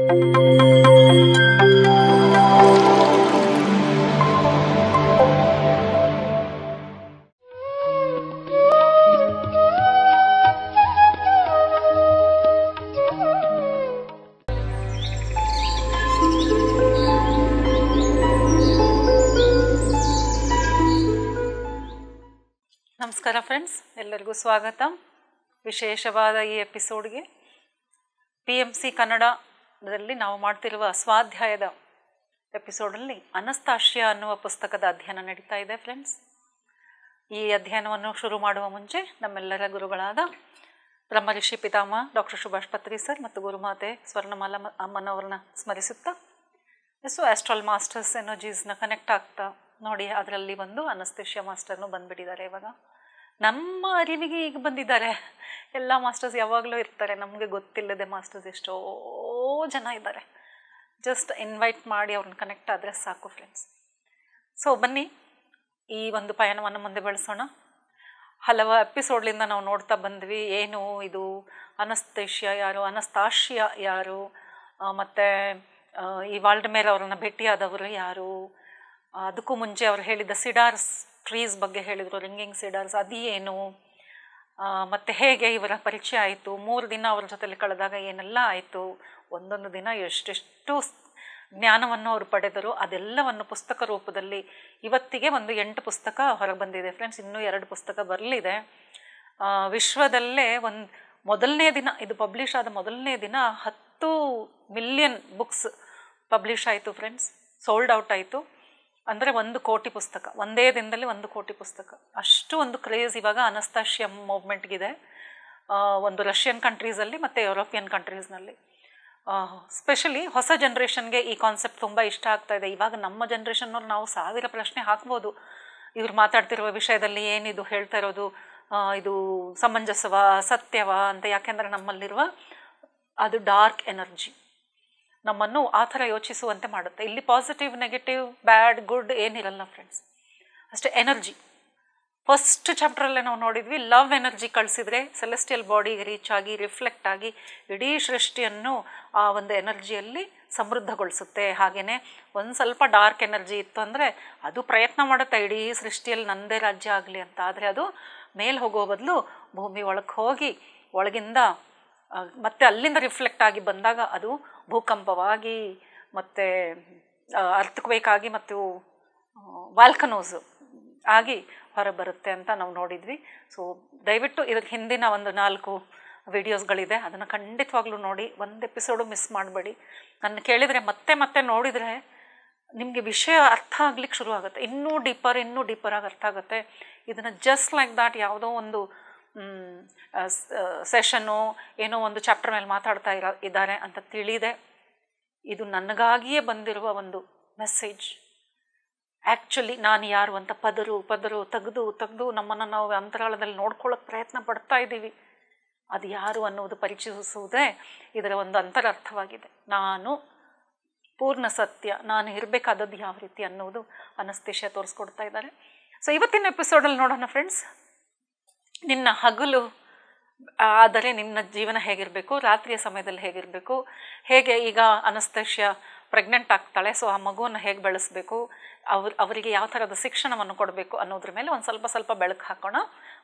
ನಮಸ್ಕಾರ ಫ್ರೆಂಡ್ಸ್, ಎಲ್ಲರಿಗೂ ಸ್ವಾಗತ. ವಿಶೇಷವಾದ ಈ ಎಪಿಸೋಡ್ಗೆ PMC ಕನ್ನಡದಲ್ಲಿ ನಾವು ಮಾಡ್ತಿರುವ ಸ್ವಾಧ್ಯಾಯದ ಎಪಿಸೋಡಲ್ಲಿ ಅನಸ್ತಾಶಿಯಾ ಅನ್ನುವ ಪುಸ್ತಕದ ಅಧ್ಯಯನ ನಡೀತಾ ಇದೆ ಫ್ರೆಂಡ್ಸ್. ಈ ಅಧ್ಯಯನವನ್ನು ಶುರು ಮಾಡುವ ಮುಂಚೆ ನಮ್ಮೆಲ್ಲರ ಗುರುಗಳಾದ ಬ್ರಹ್ಮರ್ಷಿ ಪಿತಾಮಹ ಡಾಕ್ಟರ್ ಸುಭಾಷ್ ಪತ್ರಿ ಸರ್ ಮತ್ತು ಗುರುಮಾತೆ ಸ್ವರ್ಣಮಾಲಾ ಅಮ್ಮನವ್ರನ್ನ ಸ್ಮರಿಸುತ್ತಾ ಆಸ್ಟ್ರಲ್ ಮಾಸ್ಟರ್ಸ್ ಎನರ್ಜೀಸ್ನ ಕನೆಕ್ಟ್ ಆಗ್ತಾ ನೋಡಿ, ಅದರಲ್ಲಿ ಒಂದು ಅನಸ್ತೇಶಿಯಾ ಮಾಸ್ಟರ್ನು ಬಂದುಬಿಟ್ಟಿದ್ದಾರೆ. ಇವಾಗ ನಮ್ಮ ಅರಿವಿಗೆ ಈಗ ಬಂದಿದ್ದಾರೆ. ಎಲ್ಲ ಮಾಸ್ಟರ್ಸ್ ಯಾವಾಗಲೂ ಇರ್ತಾರೆ, ನಮಗೆ ಗೊತ್ತಿಲ್ಲದೆ ಮಾಸ್ಟರ್ಸ್ ಎಷ್ಟೋ ಜನ ಇದ್ದಾರೆ. ಜಸ್ಟ್ ಇನ್ವೈಟ್ ಮಾಡಿ ಅವ್ರನ್ನ ಕನೆಕ್ಟ್ ಆದರೆ ಸಾಕು ಫ್ರೆಂಡ್ಸ್. ಸೊ ಬನ್ನಿ, ಈ ಒಂದು ಪಯಣವನ್ನು ಮುಂದೆ ಬೆಳೆಸೋಣ. ಹಲವು ಎಪಿಸೋಡ್ಲಿಂದ ನಾವು ನೋಡ್ತಾ ಬಂದ್ವಿ, ಏನು ಇದು ಅನಸ್ತೇಶಿಯಾ ಯಾರು, ಅನಸ್ತಾಶಿಯಾ ಯಾರು, ಮತ್ತು ಈ ವಾಲ್ಡಮೇರ್ ಅವರನ್ನು ಭೇಟಿಯಾದವರು ಯಾರು, ಅದಕ್ಕೂ ಮುಂಚೆ ಅವ್ರು ಹೇಳಿದ ಸಿಡಾರ್ಸ್ ಟ್ರೀಸ್ ಬಗ್ಗೆ ಹೇಳಿದರು, ರಿಂಗಿಂಗ್ ಸಿಡಾರ್ಸ್ ಅದು ಏನು, ಮತ್ತು ಹೇಗೆ ಇವರ ಪರಿಚಯ ಆಯಿತು, 3 ದಿನ ಅವ್ರ ಜೊತೆಲಿ ಕಳೆದಾಗ ಏನೆಲ್ಲ ಆಯಿತು, ಒಂದೊಂದು ದಿನ ಎಷ್ಟೆಷ್ಟು ಜ್ಞಾನವನ್ನು ಅವರು ಪಡೆದರು, ಅದೆಲ್ಲವನ್ನು ಪುಸ್ತಕ ರೂಪದಲ್ಲಿ ಇವತ್ತಿಗೆ ಒಂದು 8 ಪುಸ್ತಕ ಹೊರಗೆ ಬಂದಿದೆ ಫ್ರೆಂಡ್ಸ್. ಇನ್ನೂ 2 ಪುಸ್ತಕ ಬರಲಿದೆ. ವಿಶ್ವದಲ್ಲೇ ಮೊದಲನೇ ದಿನ, ಇದು ಪಬ್ಲಿಷ್ ಆದ ಮೊದಲನೇ ದಿನ 10 ಮಿಲಿಯನ್ ಬುಕ್ಸ್ ಪಬ್ಲಿಷ್ ಆಯಿತು ಫ್ರೆಂಡ್ಸ್, ಸೋಲ್ಡ್ ಔಟ್ ಆಯಿತು. ಅಂದರೆ 1 ಕೋಟಿ ಪುಸ್ತಕ, ಒಂದೇ ದಿನದಲ್ಲಿ 1 ಕೋಟಿ ಪುಸ್ತಕ. ಅಷ್ಟು ಒಂದು ಕ್ರೇಜ್ ಇವಾಗ ಅನಸ್ತಾಶಿಯಾ ಮೂವ್ಮೆಂಟ್ಗಿದೆ, ಒಂದು ರಷ್ಯನ್ ಕಂಟ್ರೀಸಲ್ಲಿ ಮತ್ತು ಯುರೋಪಿಯನ್ ಕಂಟ್ರೀಸ್ನಲ್ಲಿ. ಸ್ಪೆಷಲಿ ಹೊಸ ಜನ್ರೇಷನ್ಗೆ ಈ ಕಾನ್ಸೆಪ್ಟ್ ತುಂಬ ಇಷ್ಟ ಆಗ್ತಾ ಇದೆ. ಇವಾಗ ನಮ್ಮ ಜನ್ರೇಷನ್ನವ್ರು ನಾವು 1000 ಪ್ರಶ್ನೆ ಹಾಕ್ಬೋದು, ಇವ್ರು ಮಾತಾಡ್ತಿರುವ ವಿಷಯದಲ್ಲಿ ಏನಿದು ಹೇಳ್ತಾ ಇರೋದು, ಇದು ಸಮಂಜಸವ ಸತ್ಯವ ಅಂತ. ಯಾಕೆಂದರೆ ನಮ್ಮಲ್ಲಿರುವ ಅದು ಡಾರ್ಕ್ ಎನರ್ಜಿ ನಮ್ಮನ್ನು ಆ ಥರ ಯೋಚಿಸುವಂತೆ ಮಾಡುತ್ತೆ. ಇಲ್ಲಿ ಪಾಸಿಟಿವ್ ನೆಗೆಟಿವ್ ಬ್ಯಾಡ್ ಗುಡ್ ಏನಿರಲ್ಲ ಫ್ರೆಂಡ್ಸ್, ಅಷ್ಟೇ ಎನರ್ಜಿ. ಫಸ್ಟ್ ಚಾಪ್ಟ್ರಲ್ಲೇ ನಾವು ನೋಡಿದ್ವಿ, ಲವ್ ಎನರ್ಜಿ ಕಳಿಸಿದ್ರೆ ಸೆಲೆಸ್ಟಿಯಲ್ ಬಾಡಿಗೆ ರೀಚ್ ಆಗಿ ರಿಫ್ಲೆಕ್ಟ್ ಆಗಿ ಇಡೀ ಸೃಷ್ಟಿಯನ್ನು ಆ ಒಂದು ಎನರ್ಜಿಯಲ್ಲಿ ಸಮೃದ್ಧಗೊಳಿಸುತ್ತೆ. ಹಾಗೆಯೇ ಒಂದು ಸ್ವಲ್ಪ ಡಾರ್ಕ್ ಎನರ್ಜಿ ಇತ್ತು ಅಂದರೆ ಅದು ಪ್ರಯತ್ನ ಮಾಡುತ್ತೆ ಇಡೀ ಸೃಷ್ಟಿಯಲ್ಲಿ ನನ್ನದೇ ರಾಜ್ಯ ಆಗಲಿ ಅಂತ. ಆದರೆ ಅದು ಮೇಲೆ ಹೋಗೋ ಬದಲು ಭೂಮಿ ಒಳಗೆ ಹೋಗಿ ಒಳಗಿಂದ ಮತ್ತು ಅಲ್ಲಿಂದ ರಿಫ್ಲೆಕ್ಟ್ ಆಗಿ ಬಂದಾಗ ಅದು ಭೂಕಂಪವಾಗಿ ಮತ್ತು ಅರ್ಥಕ್ವೇಕಾಗಿ ಮತ್ತು ವಾಲ್ಕನೋಸು ಆಗಿ ಹೊರಬರುತ್ತೆ ಅಂತ ನಾವು ನೋಡಿದ್ವಿ. ಸೊ ದಯವಿಟ್ಟು ಇದ್ರ ಹಿಂದಿನ ಒಂದು 4 ವಿಡಿಯೋಸ್ಗಳಿದೆ, ಅದನ್ನು ಖಂಡಿತವಾಗ್ಲೂ ನೋಡಿ, ಒಂದು ಎಪಿಸೋಡು ಮಿಸ್ ಮಾಡಬೇಡಿ. ನನ್ನ ಕೇಳಿದರೆ ಮತ್ತೆ ಮತ್ತೆ ನೋಡಿದರೆ ನಿಮಗೆ ವಿಷಯ ಅರ್ಥ ಆಗ್ಲಿಕ್ಕೆ ಶುರು ಆಗುತ್ತೆ, ಇನ್ನೂ ಡೀಪರಾಗಿ ಅರ್ಥ ಆಗುತ್ತೆ. ಇದನ್ನು ಜಸ್ಟ್ ಲೈಕ್ ದಾಟ್ ಯಾವುದೋ ಒಂದು ಸೆಷನ್ನು ಏನೋ ಒಂದು ಚಾಪ್ಟರ್ ಮೇಲೆ ಮಾತಾಡ್ತಾ ಇದ್ದಾರೆ ಅಂತ ತಿಳಿದೆ. ಇದು ನನಗಾಗಿಯೇ ಬಂದಿರುವ ಒಂದು ಮೆಸೇಜ್. ಆ್ಯಕ್ಚುಲಿ ನಾನು ಯಾರು ಅಂತ ಪದರು ತೆಗೆದು ನಮ್ಮನ್ನು ನಾವು ಅಂತರಾಳದಲ್ಲಿ ನೋಡ್ಕೊಳ್ಳೋಕೆ ಪ್ರಯತ್ನ ಪಡ್ತಾ ಇದ್ದೀವಿ. ಅದು ಯಾರು ಅನ್ನೋದು ಪರಿಚಯಿಸುವುದೇ ಇದರ ಒಂದು ಅಂತರಾರ್ಥವಾಗಿದೆ. ನಾನು ಪೂರ್ಣ ಸತ್ಯ, ನಾನು ಇರಬೇಕಾದದ್ದು ಯಾವ ರೀತಿ ಅನ್ನೋದು ಅನಸ್ತೇಶಿಯಾ ತೋರಿಸ್ಕೊಡ್ತಾ ಇದ್ದಾರೆ. ಸೊ ಇವತ್ತಿನ ಎಪಿಸೋಡಲ್ಲಿ ನೋಡೋಣ ಫ್ರೆಂಡ್ಸ್. ನಿನ್ನ ಹಗಲು ಆದರೆ ನಿನ್ನ ಜೀವನ ಹೇಗಿರಬೇಕು, ರಾತ್ರಿಯ ಸಮಯದಲ್ಲಿ ಹೇಗಿರಬೇಕು, ಹೇಗೆ ಈಗ ಅನಸ್ತೇಶಿಯಾ ಪ್ರೆಗ್ನೆಂಟ್ ಆಗ್ತಾಳೆ, ಸೊ ಆ ಮಗುವನ್ನು ಹೇಗೆ ಬೆಳೆಸಬೇಕು, ಅವರಿಗೆ ಯಾವ ಥರದ ಶಿಕ್ಷಣವನ್ನು ಕೊಡಬೇಕು ಅನ್ನೋದ್ರ ಮೇಲೆ ಒಂದು ಸ್ವಲ್ಪ ಬೆಳಕು ಹಾಕೋಣ.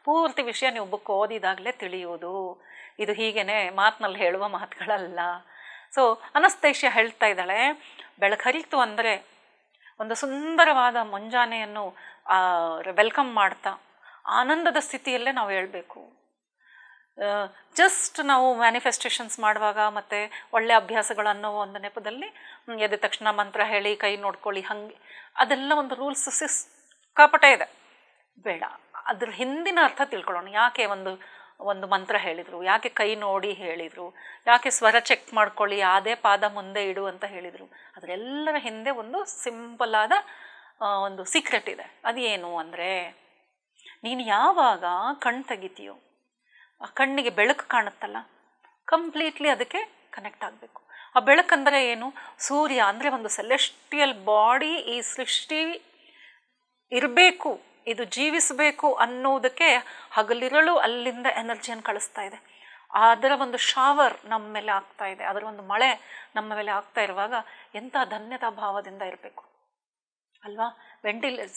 ಪೂರ್ತಿ ವಿಷಯ ನೀವು ಬುಕ್ ಓದಿದಾಗಲೇ ತಿಳಿಯುವುದು. ಇದು ಹೀಗೇ ಮಾತಿನಲ್ಲಿ ಹೇಳುವ ಮಾತುಗಳಲ್ಲ. ಸೊ ಅನಸ್ತೇಶಿಯಾ ಹೇಳ್ತಾ ಇದ್ದಾಳೆ, ಬೆಳಕರಿತು ಅಂದರೆ ಒಂದು ಸುಂದರವಾದ ಮುಂಜಾನೆಯನ್ನು ವೆಲ್ಕಮ್ ಮಾಡ್ತಾ ಆನಂದದ ಸ್ಥಿತಿಯಲ್ಲೇ ನಾವು ಹೇಳಬೇಕು. ಜಸ್ಟ್ ನಾವು ಮ್ಯಾನಿಫೆಸ್ಟೇಷನ್ಸ್ ಮಾಡುವಾಗ ಮತ್ತು ಒಳ್ಳೆಯ ಅಭ್ಯಾಸಗಳನ್ನೋ ಒಂದು ನೆಪದಲ್ಲಿ ಎದ್ದ ತಕ್ಷಣ ಮಂತ್ರ ಹೇಳಿ ಕೈ ನೋಡ್ಕೊಳ್ಳಿ, ಹಾಗೆ ಅದೆಲ್ಲ ಒಂದು ರೂಲ್ಸ್ ಸಿಕ್ಕಾಪಟ್ಟೆ ಇದೆ. ಬೇಡ, ಅದ್ರ ಹಿಂದಿನ ಅರ್ಥ ತಿಳ್ಕೊಳ್ಳೋಣ. ಯಾಕೆ ಒಂದು ಮಂತ್ರ ಹೇಳಿದರು, ಯಾಕೆ ಕೈ ನೋಡಿ ಹೇಳಿದರು, ಯಾಕೆ ಸ್ವರ ಚೆಕ್ ಮಾಡ್ಕೊಳ್ಳಿ, ಅದೇ ಪಾದ ಮುಂದೆ ಇಡು ಅಂತ ಹೇಳಿದರು. ಅದರೆಲ್ಲರ ಹಿಂದೆ ಒಂದು ಸಿಂಪಲ್ ಆದ ಒಂದು ಸೀಕ್ರೆಟ್ ಇದೆ. ಅದೇನು ಅಂದರೆ, ನೀನು ಯಾವಾಗ ಕಣ್ಣು ತೆಗಿತೀಯೋ ಆ ಕಣ್ಣಿಗೆ ಬೆಳಕು ಕಾಣುತ್ತಲ್ಲ, ಕಂಪ್ಲೀಟ್ಲಿ ಅದಕ್ಕೆ ಕನೆಕ್ಟ್ ಆಗಬೇಕು. ಆ ಬೆಳಕಂದರೆ ಏನು? ಸೂರ್ಯ ಅಂದರೆ ಒಂದು ಸೆಲೆಸ್ಟಿಯಲ್ ಬಾಡಿ ಈ ಸೃಷ್ಟಿ ಇರಬೇಕು, ಇದು ಜೀವಿಸಬೇಕು ಅನ್ನೋದಕ್ಕೆ ಹಗಲಿರಲು ಅಲ್ಲಿಂದ ಎನರ್ಜಿಯನ್ನು ಕಳಿಸ್ತಾ ಇದೆ. ಅದರ ಒಂದು ಶಾವರ್ ನಮ್ಮ ಮೇಲೆ ಆಗ್ತಾ ಇದೆ, ಅದರ ಒಂದು ಮಳೆ ನಮ್ಮ ಮೇಲೆ ಆಗ್ತಾ ಇರುವಾಗ ಎಂಥ ಧನ್ಯತಾ ಭಾವದಿಂದ ಇರಬೇಕು ಅಲ್ವಾ.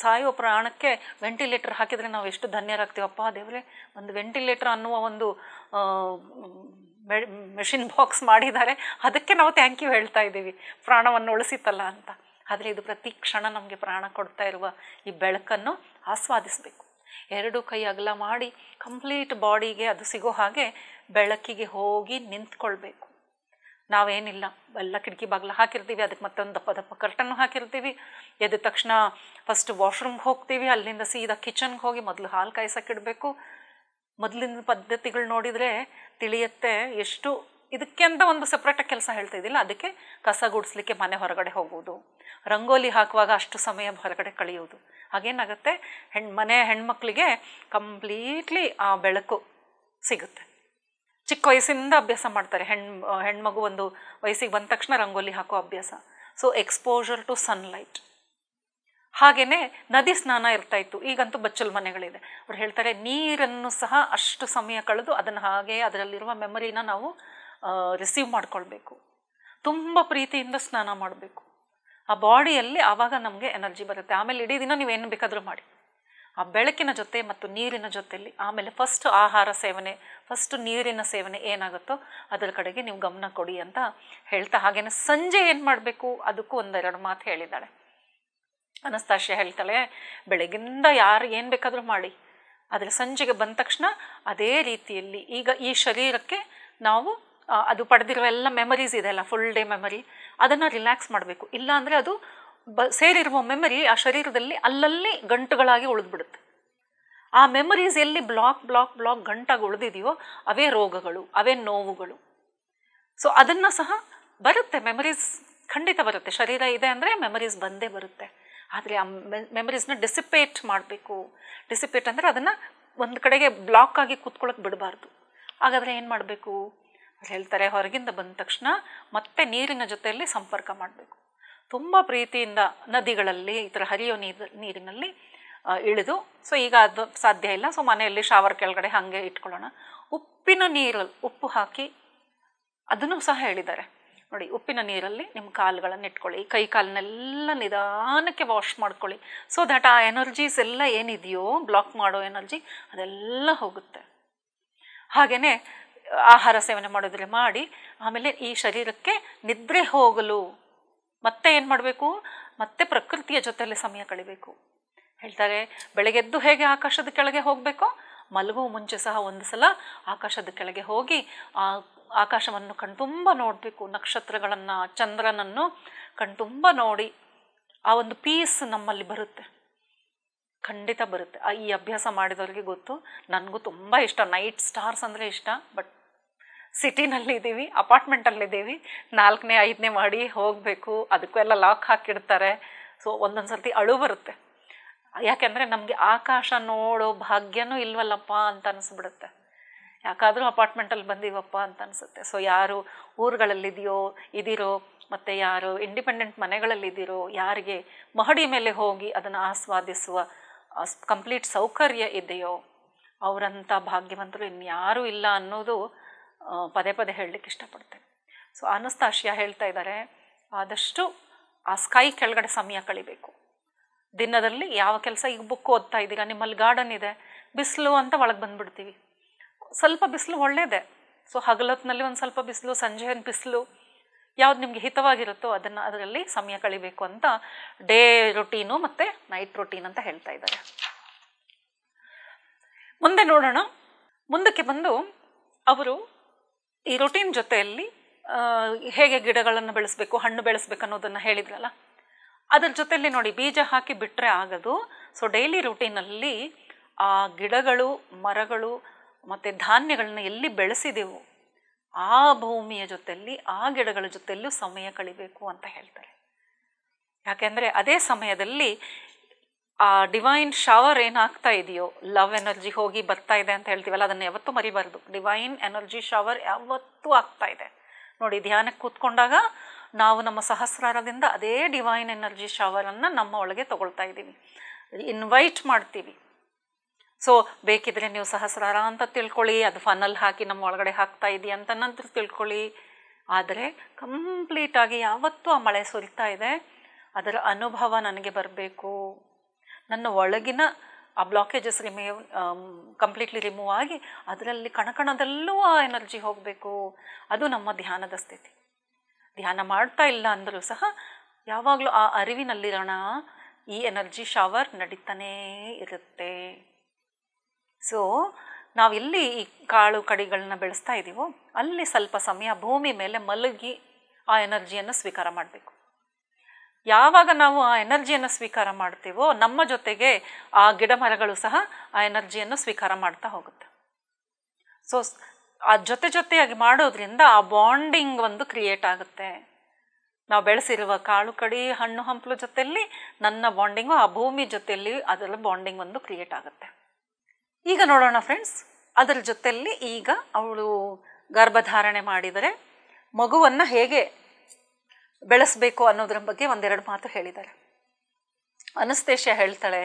ಸಾಯೋ ಪ್ರಾಣಕ್ಕೆ ವೆಂಟಿಲೇಟರ್ ಹಾಕಿದರೆ ನಾವು ಎಷ್ಟು ಧನ್ಯರಾಗ್ತೀವಪ್ಪ ದೇವರೇ, ಒಂದು ವೆಂಟಿಲೇಟರ್ ಅನ್ನುವ ಒಂದು ಮೆಷಿನ್ ಬಾಕ್ಸ್ ಮಾಡಿದ್ದಾರೆ, ಅದಕ್ಕೆ ನಾವು ಥ್ಯಾಂಕ್ ಯು ಹೇಳ್ತಾ ಇದ್ದೀವಿ, ಪ್ರಾಣವನ್ನು ಉಳಿಸಿತಲ್ಲ ಅಂತ. ಆದರೆ ಇದು ಪ್ರತಿ ಕ್ಷಣ ನಮಗೆ ಪ್ರಾಣ ಕೊಡ್ತಾ ಇರುವ ಈ ಬೆಳಕನ್ನು ಆಸ್ವಾದಿಸಬೇಕು. 2 ಕೈ ಅಗಲ ಮಾಡಿ ಕಂಪ್ಲೀಟ್ ಬಾಡಿಗೆ ಅದು ಸಿಗೋ ಹಾಗೆ ಬೆಳಕಿಗೆ ಹೋಗಿ ನಿಂತ್ಕೊಳ್ಬೇಕು. ನಾವೇನಿಲ್ಲ, ಎಲ್ಲ ಕಿಟಕಿ ಬಾಗಿಲು ಹಾಕಿರ್ತೀವಿ, ಅದಕ್ಕೆ ಮತ್ತೊಂದು ದಪ್ಪ ಕರ್ಟನ್ನು ಹಾಕಿರ್ತೀವಿ. ಎದ್ದ ತಕ್ಷಣ ಫಸ್ಟ್ ವಾಶ್ರೂಮ್ಗೆ ಹೋಗ್ತೀವಿ, ಅಲ್ಲಿಂದ ಸೀದಾ ಕಿಚನ್ಗೆ ಹೋಗಿ ಮೊದಲು ಹಾಲು ಕಾಯಿಸೋಕ್ಕಿಡಬೇಕು. ಮೊದಲಿನ ಪದ್ಧತಿಗಳು ನೋಡಿದರೆ ತಿಳಿಯುತ್ತೆ ಎಷ್ಟು ಇದಕ್ಕೆ ಅಂತ ಒಂದು ಸಪ್ರೇಟಾಗಿ ಕೆಲಸ ಹೇಳ್ತಾ ಇದ್ದಿಲ್ಲ. ಅದಕ್ಕೆ ಕಸ ಗುಡಿಸ್ಲಿಕ್ಕೆ ಮನೆ ಹೊರಗಡೆ ಹೋಗುವುದು, ರಂಗೋಲಿ ಹಾಕುವಾಗ ಅಷ್ಟು ಸಮಯ ಹೊರಗಡೆ ಕಳೆಯುವುದು. ಹಾಗೇನಾಗುತ್ತೆ, ಮನೆ ಹೆಣ್ಮಕ್ಳಿಗೆ ಕಂಪ್ಲೀಟ್ಲಿ ಆ ಬೆಳಕು ಸಿಗುತ್ತೆ. ಚಿಕ್ಕ ವಯಸ್ಸಿಂದ ಅಭ್ಯಾಸ ಮಾಡ್ತಾರೆ. ಹೆಣ್ಮಗು ಒಂದು ವಯಸ್ಸಿಗೆ ಬಂದ ತಕ್ಷಣ ರಂಗೋಲಿ ಹಾಕೋ ಅಭ್ಯಾಸ. So exposure to sunlight. ಹಾಗೆಯೇ ನದಿ ಸ್ನಾನ ಇರ್ತಾಯಿತ್ತು, ಈಗಂತೂ ಬಚ್ಚಲು ಮನೆಗಳಿದೆ. ಅವ್ರು ಹೇಳ್ತಾರೆ ನೀರನ್ನು ಸಹ ಅಷ್ಟು ಸಮಯ ಕಳೆದು ಅದನ್ನು ಹಾಗೆ ಅದರಲ್ಲಿರುವ ಮೆಮೊರಿನ ನಾವು ರಿಸೀವ್ ಮಾಡ್ಕೊಳ್ಬೇಕು. ತುಂಬ ಪ್ರೀತಿಯಿಂದ ಸ್ನಾನ ಮಾಡಬೇಕು ಆ ಬಾಡಿಯಲ್ಲಿ, ಆವಾಗ ನಮಗೆ ಎನರ್ಜಿ ಬರುತ್ತೆ. ಆಮೇಲೆ ಇಡೀ ದಿನ ನೀವೇನು ಬೇಕಾದರೂ ಮಾಡಿ ಆ ಬೆಳಕಿನ ಜೊತೆ ಮತ್ತು ನೀರಿನ ಜೊತೆಯಲ್ಲಿ. ಆಮೇಲೆ ಫಸ್ಟ್ ಆಹಾರ ಸೇವನೆ, ಫಸ್ಟ್ ನೀರಿನ ಸೇವನೆ ಏನಾಗುತ್ತೋ ಅದರ ಕಡೆಗೆ ನೀವು ಗಮನ ಕೊಡಿ ಅಂತ ಹೇಳ್ತಾ, ಹಾಗೇನೆ ಸಂಜೆ ಏನು ಮಾಡಬೇಕು ಅದಕ್ಕೂ 1-2 ಮಾತು ಹೇಳಿದ್ದಾಳೆ ಅನಸ್ತಾಶಿಯ. ಹೇಳ್ತಾಳೆ, ಬೆಳಗಿಂದ ಯಾರು ಏನು ಬೇಕಾದರೂ ಮಾಡಿ, ಆದರೆ ಸಂಜೆಗೆ ಬಂದ ತಕ್ಷಣ ಅದೇ ರೀತಿಯಲ್ಲಿ ಈಗ ಈ ಶರೀರಕ್ಕೆ ನಾವು ಅದು ಪಡೆದಿರೋ ಎಲ್ಲ ಮೆಮರೀಸ್ ಇದೆಯಲ್ಲ, ಫುಲ್ ಡೇ ಮೆಮರಿ, ಅದನ್ನು ರಿಲ್ಯಾಕ್ಸ್ ಮಾಡಬೇಕು. ಇಲ್ಲಾಂದರೆ ಅದು ಸೇರಿರುವ ಮೆಮರಿ ಆ ಶರೀರದಲ್ಲಿ ಅಲ್ಲಲ್ಲಿ ಗಂಟುಗಳಾಗಿ ಉಳಿದ್ಬಿಡುತ್ತೆ. ಆ ಮೆಮರೀಸ್ ಎಲ್ಲಿ ಬ್ಲಾಕ್ ಗಂಟಾಗಿ ಉಳಿದಿದೆಯೋ ಅವೇ ರೋಗಗಳು, ಅವೇ ನೋವುಗಳು. ಸೊ ಅದನ್ನು ಸಹ ಬರುತ್ತೆ, ಮೆಮರೀಸ್ ಖಂಡಿತ ಬರುತ್ತೆ. ಶರೀರ ಇದೆ ಅಂದರೆ ಮೆಮರೀಸ್ ಬಂದೇ ಬರುತ್ತೆ. ಆದರೆ ಆ ಮೆಮರೀಸ್ನ ಡಿಸಿಪೇಟ್ ಮಾಡಬೇಕು. ಡಿಸಿಪೇಟ್ ಅಂದರೆ ಅದನ್ನು ಒಂದು ಕಡೆಗೆ ಬ್ಲಾಕ್ ಆಗಿ ಕೂತ್ಕೊಳ್ಳೋಕೆ ಬಿಡಬಾರ್ದು. ಹಾಗಾದರೆ ಏನು ಮಾಡಬೇಕು ಹೇಳ್ತಾರೆ, ಹೊರಗಿಂದ ಬಂದ ತಕ್ಷಣ ಮತ್ತೆ ನೀರಿನ ಜೊತೆಯಲ್ಲಿ ಸಂಪರ್ಕ ಮಾಡಬೇಕು. ತುಂಬ ಪ್ರೀತಿಯಿಂದ ನದಿಗಳಲ್ಲಿ ಈ ಥರ ಹರಿಯೋ ನೀರಿನಲ್ಲಿ ಇಳಿದು, ಸೊ ಈಗ ಅದು ಸಾಧ್ಯ ಇಲ್ಲ, ಸೊ ಮನೆಯಲ್ಲಿ ಶಾವರ್ ಕೆಳಗಡೆ ಹಾಗೆ ಇಟ್ಕೊಳ್ಳೋಣ. ಉಪ್ಪಿನ ನೀರಲ್ಲಿ ಉಪ್ಪು ಹಾಕಿ ಅದನ್ನು ಸಹ ಹೇಳಿದ್ದಾರೆ ನೋಡಿ. ಉಪ್ಪಿನ ನೀರಲ್ಲಿ ನಿಮ್ಮ ಕಾಲುಗಳನ್ನು ಇಟ್ಕೊಳ್ಳಿ, ಕೈ ಕಾಲನ್ನೆಲ್ಲ ನಿಧಾನಕ್ಕೆ ವಾಶ್ ಮಾಡ್ಕೊಳ್ಳಿ. ಸೊ ದ್ಯಾಟ್ ಆ ಎನರ್ಜೀಸ್ ಎಲ್ಲ ಏನಿದೆಯೋ ಬ್ಲಾಕ್ ಮಾಡೋ ಎನರ್ಜಿ ಅದೆಲ್ಲ ಹೋಗುತ್ತೆ. ಹಾಗೆಯೇ ಆಹಾರ ಸೇವನೆ ಮಾಡೋದ್ರೆ ಮಾಡಿ, ಆಮೇಲೆ ಈ ಶರೀರಕ್ಕೆ ನಿದ್ರೆ ಹೋಗಲು ಮತ್ತೆ ಏನು ಮಾಡಬೇಕು, ಮತ್ತೆ ಪ್ರಕೃತಿಯ ಜೊತೆಯಲ್ಲಿ ಸಮಯ ಕಳಿಬೇಕು. ಹೇಳ್ತಾರೆ, ಬೆಳಗ್ಗೆದ್ದು ಹೇಗೆ ಆಕಾಶದ ಕೆಳಗೆ ಹೋಗಬೇಕೋ, ಮಲಗುವ ಮುಂಚೆ ಸಹ ಒಂದು ಸಲ ಆಕಾಶದ ಕೆಳಗೆ ಹೋಗಿ ಆ ಆಕಾಶವನ್ನು ಕಣ್ತುಂಬ ನೋಡಬೇಕು. ನಕ್ಷತ್ರಗಳನ್ನು, ಚಂದ್ರನನ್ನು ಕಣ್ತುಂಬ ನೋಡಿ ಆ ಒಂದು ಪೀಸ್ ನಮ್ಮಲ್ಲಿ ಬರುತ್ತೆ, ಖಂಡಿತ ಬರುತ್ತೆ. ಈ ಅಭ್ಯಾಸ ಮಾಡಿದವ್ರಿಗೆ ಗೊತ್ತು. ನನಗೂ ತುಂಬ ಇಷ್ಟ, ನೈಟ್ ಸ್ಟಾರ್ಸ್ ಅಂದರೆ ಇಷ್ಟ. ಬಟ್ ಸಿಟಿನಲ್ಲಿದ್ದೀವಿ, ಅಪಾರ್ಟ್ಮೆಂಟಲ್ಲಿದ್ದೀವಿ, 4ನೇ 5ನೇ ಮಾಡಿ ಹೋಗಬೇಕು, ಅದಕ್ಕೂ ಎಲ್ಲ ಲಾಕ್ ಹಾಕಿಡ್ತಾರೆ. ಸೊ ಒಂದೊಂದು ಸರ್ತಿ ಅಳು ಬರುತ್ತೆ. ಯಾಕೆಂದರೆ ನಮಗೆ ಆಕಾಶ ನೋಡೋ ಭಾಗ್ಯನೂ ಇಲ್ವಲ್ಲಪ್ಪ ಅಂತ ಅನಿಸ್ಬಿಡುತ್ತೆ. ಯಾಕಾದರೂ ಅಪಾರ್ಟ್ಮೆಂಟಲ್ಲಿ ಬಂದೀವಪ್ಪ ಅಂತ ಅನಿಸುತ್ತೆ. ಸೊ ಯಾರು ಇದಿರೋ ಮತ್ತು ಯಾರು ಇಂಡಿಪೆಂಡೆಂಟ್ ಮನೆಗಳಲ್ಲಿದ್ದೀರೋ, ಯಾರಿಗೆ ಮಹಡಿ ಮೇಲೆ ಹೋಗಿ ಅದನ್ನು ಆಸ್ವಾದಿಸುವ ಕಂಪ್ಲೀಟ್ ಸೌಕರ್ಯ ಇದೆಯೋ ಅವರಂಥ ಭಾಗ್ಯವಂತರು ಇನ್ಯಾರೂ ಇಲ್ಲ ಅನ್ನೋದು ಪದೇ ಪದೇ ಹೇಳಲಿಕ್ಕೆ ಇಷ್ಟಪಡ್ತೇನೆ. ಸೊ ಅನಸ್ತಾಶಿಯಾ ಹೇಳ್ತಾ ಇದ್ದಾರೆ, ಆದಷ್ಟು ಆ ಸ್ಕೈ ಕೆಳಗಡೆ ಸಮಯ ಕಳಿಬೇಕು. ದಿನದಲ್ಲಿ ಯಾವ ಕೆಲಸ, ಈಗ ಬುಕ್ ಓದ್ತಾ ಇದ್ದೀರಾ, ನಿಮ್ಮಲ್ಲಿ ಗಾರ್ಡನ್ ಇದೆ, ಬಿಸಿಲು ಅಂತ ಒಳಗೆ ಬಂದುಬಿಡ್ತೀವಿ. ಸ್ವಲ್ಪ ಬಿಸಿಲು ಒಳ್ಳೆಯದೇ. ಸೊ ಹಗಲೊತ್ತಿನಲ್ಲಿ ಒಂದು ಸ್ವಲ್ಪ ಬಿಸಿಲು, ಸಂಜೆ ಒಂದು ಬಿಸಿಲು, ಯಾವ್ದು ನಿಮಗೆ ಹಿತವಾಗಿರುತ್ತೋ ಅದರಲ್ಲಿ ಸಮಯ ಕಳಿಬೇಕು ಅಂತ ಡೇ ರೊಟೀನು ಮತ್ತು ನೈಟ್ ರೊಟೀನ್ ಅಂತ ಹೇಳ್ತಾ ಇದ್ದಾರೆ. ಮುಂದೆ ನೋಡೋಣ. ಮುಂದಕ್ಕೆ ಬಂದು ಅವರು ಈ ರೊಟೀನ್ ಜೊತೆಯಲ್ಲಿ ಹೇಗೆ ಗಿಡಗಳನ್ನು ಬೆಳೆಸಬೇಕು, ಹಣ್ಣು ಬೆಳೆಸಬೇಕು ಅನ್ನೋದನ್ನು ಹೇಳಿದ್ರಲ್ಲ, ಅದರ ಜೊತೆಯಲ್ಲಿ ನೋಡಿ, ಬೀಜ ಹಾಕಿ ಬಿಟ್ಟರೆ ಆಗೋದು. ಸೊ ಡೈಲಿ ರೂಟೀನಲ್ಲಿ ಆ ಗಿಡಗಳು, ಮರಗಳು ಮತ್ತು ಧಾನ್ಯಗಳನ್ನ ಎಲ್ಲಿ ಬೆಳೆಸಿದೆವು ಆ ಭೂಮಿಯ ಜೊತೆಯಲ್ಲಿ, ಆ ಗಿಡಗಳ ಜೊತೆಯಲ್ಲೂ ಸಮಯ ಕಳಿಬೇಕು ಅಂತ ಹೇಳ್ತಾರೆ. ಯಾಕೆಂದರೆ ಅದೇ ಸಮಯದಲ್ಲಿ ಆ ಡಿವೈನ್ ಶವರ್ ಏನಾಗ್ತಾ ಇದೆಯೋ, ಲವ್ ಎನರ್ಜಿ ಹೋಗಿ ಬರ್ತಾ ಇದೆ ಅಂತ ಹೇಳ್ತೀವಲ್ಲ, ಅದನ್ನು ಯಾವತ್ತೂ ಮರಿಬಾರ್ದು. ಡಿವೈನ್ ಎನರ್ಜಿ ಶವರ್ ಯಾವತ್ತೂ ಆಗ್ತಾ ಇದೆ ನೋಡಿ. ಧ್ಯಾನಕ್ಕೆ ಕೂತ್ಕೊಂಡಾಗ ನಾವು ನಮ್ಮ ಸಹಸ್ರಾರದಿಂದ ಅದೇ ಡಿವೈನ್ ಎನರ್ಜಿ ಶವರನ್ನು ನಮ್ಮ ಒಳಗೆ ತಗೊಳ್ತಾ ಇದ್ದೀವಿ, ಇನ್ವೈಟ್ ಮಾಡ್ತೀವಿ. ಸೊ ಬೇಕಿದ್ರೆ ನೀವು ಸಹಸ್ರಾರ ಅಂತ ತಿಳ್ಕೊಳ್ಳಿ, ಅದು ಫನಲ್ಲಿ ಹಾಕಿ ನಮ್ಮ ಒಳಗಡೆ ಹಾಕ್ತಾ ಇದೆಯಾ ಅಂತ ನಂತರ ತಿಳ್ಕೊಳ್ಳಿ. ಆದರೆ ಕಂಪ್ಲೀಟಾಗಿ ಯಾವತ್ತೂ ಆ ಮಳೆ ಸುರಿತಾ ಇದೆ ಅದರ ಅನುಭವ ನನಗೆ ಬರಬೇಕು. ನನ್ನ ಒಳಗಿನ ಆ ಬ್ಲಾಕೇಜಸ್ ಕಂಪ್ಲೀಟ್ಲಿ ರಿಮೂವ್ ಆಗಿ ಅದರಲ್ಲಿ ಕಣಕಣದಲ್ಲೂ ಆ ಎನರ್ಜಿ ಹೋಗಬೇಕು. ಅದು ನಮ್ಮ ಧ್ಯಾನದ ಸ್ಥಿತಿ. ಧ್ಯಾನ ಮಾಡ್ತಾ ಇಲ್ಲ ಅಂದರೂ ಸಹ ಯಾವಾಗಲೂ ಆ ಅರಿವಿನಲ್ಲಿರೋಣ, ಈ ಎನರ್ಜಿ ಶವರ್ ನಡೀತಾನೇ ಇರುತ್ತೆ. ಸೊ ನಾವೆಲ್ಲಿ ಈ ಕಾಳು ಕಡಿಗಳನ್ನ ಬೆಳೆಸ್ತಾ ಇದ್ದೀವೋ ಅಲ್ಲಿ ಸ್ವಲ್ಪ ಸಮಯ ಭೂಮಿ ಮೇಲೆ ಮಲಗಿ ಆ ಎನರ್ಜಿಯನ್ನು ಸ್ವೀಕಾರ ಮಾಡಬೇಕು. ಯಾವಾಗ ನಾವು ಆ ಎನರ್ಜಿಯನ್ನು ಸ್ವೀಕಾರ ಮಾಡ್ತೀವೋ ನಮ್ಮ ಜೊತೆಗೆ ಆ ಗಿಡ ಮರಗಳು ಸಹ ಆ ಎನರ್ಜಿಯನ್ನು ಸ್ವೀಕಾರ ಮಾಡ್ತಾ ಹೋಗುತ್ತೆ. ಸೊ ಆ ಜೊತೆಯಾಗಿ ಮಾಡೋದ್ರಿಂದ ಆ ಬಾಂಡಿಂಗ್ ಒಂದು ಕ್ರಿಯೇಟ್ ಆಗುತ್ತೆ. ನಾವು ಬೆಳೆಸಿರುವ ಕಾಳು ಕಡಿ ಹಣ್ಣು ಹಂಪಲು ಜೊತೆಯಲ್ಲಿ ನನ್ನ ಬಾಂಡಿಂಗು ಆ ಭೂಮಿ ಜೊತೆಯಲ್ಲಿ ಅದರ ಬಾಂಡಿಂಗ್ ಒಂದು ಕ್ರಿಯೇಟ್ ಆಗುತ್ತೆ. ಈಗ ನೋಡೋಣ ಫ್ರೆಂಡ್ಸ್, ಅದರ ಜೊತೆಯಲ್ಲಿ ಈಗ ಅವಳು ಗರ್ಭಧಾರಣೆ ಮಾಡಿದರೆ ಮಗುವನ್ನು ಹೇಗೆ ಬೆಳೆಸಬೇಕು ಅನ್ನೋದ್ರ ಬಗ್ಗೆ ಒಂದೆರಡು ಮಾತು ಹೇಳಿದ್ದಾರೆ. ಅನಸ್ತೇಷ್ಯ ಹೇಳ್ತಾಳೆ,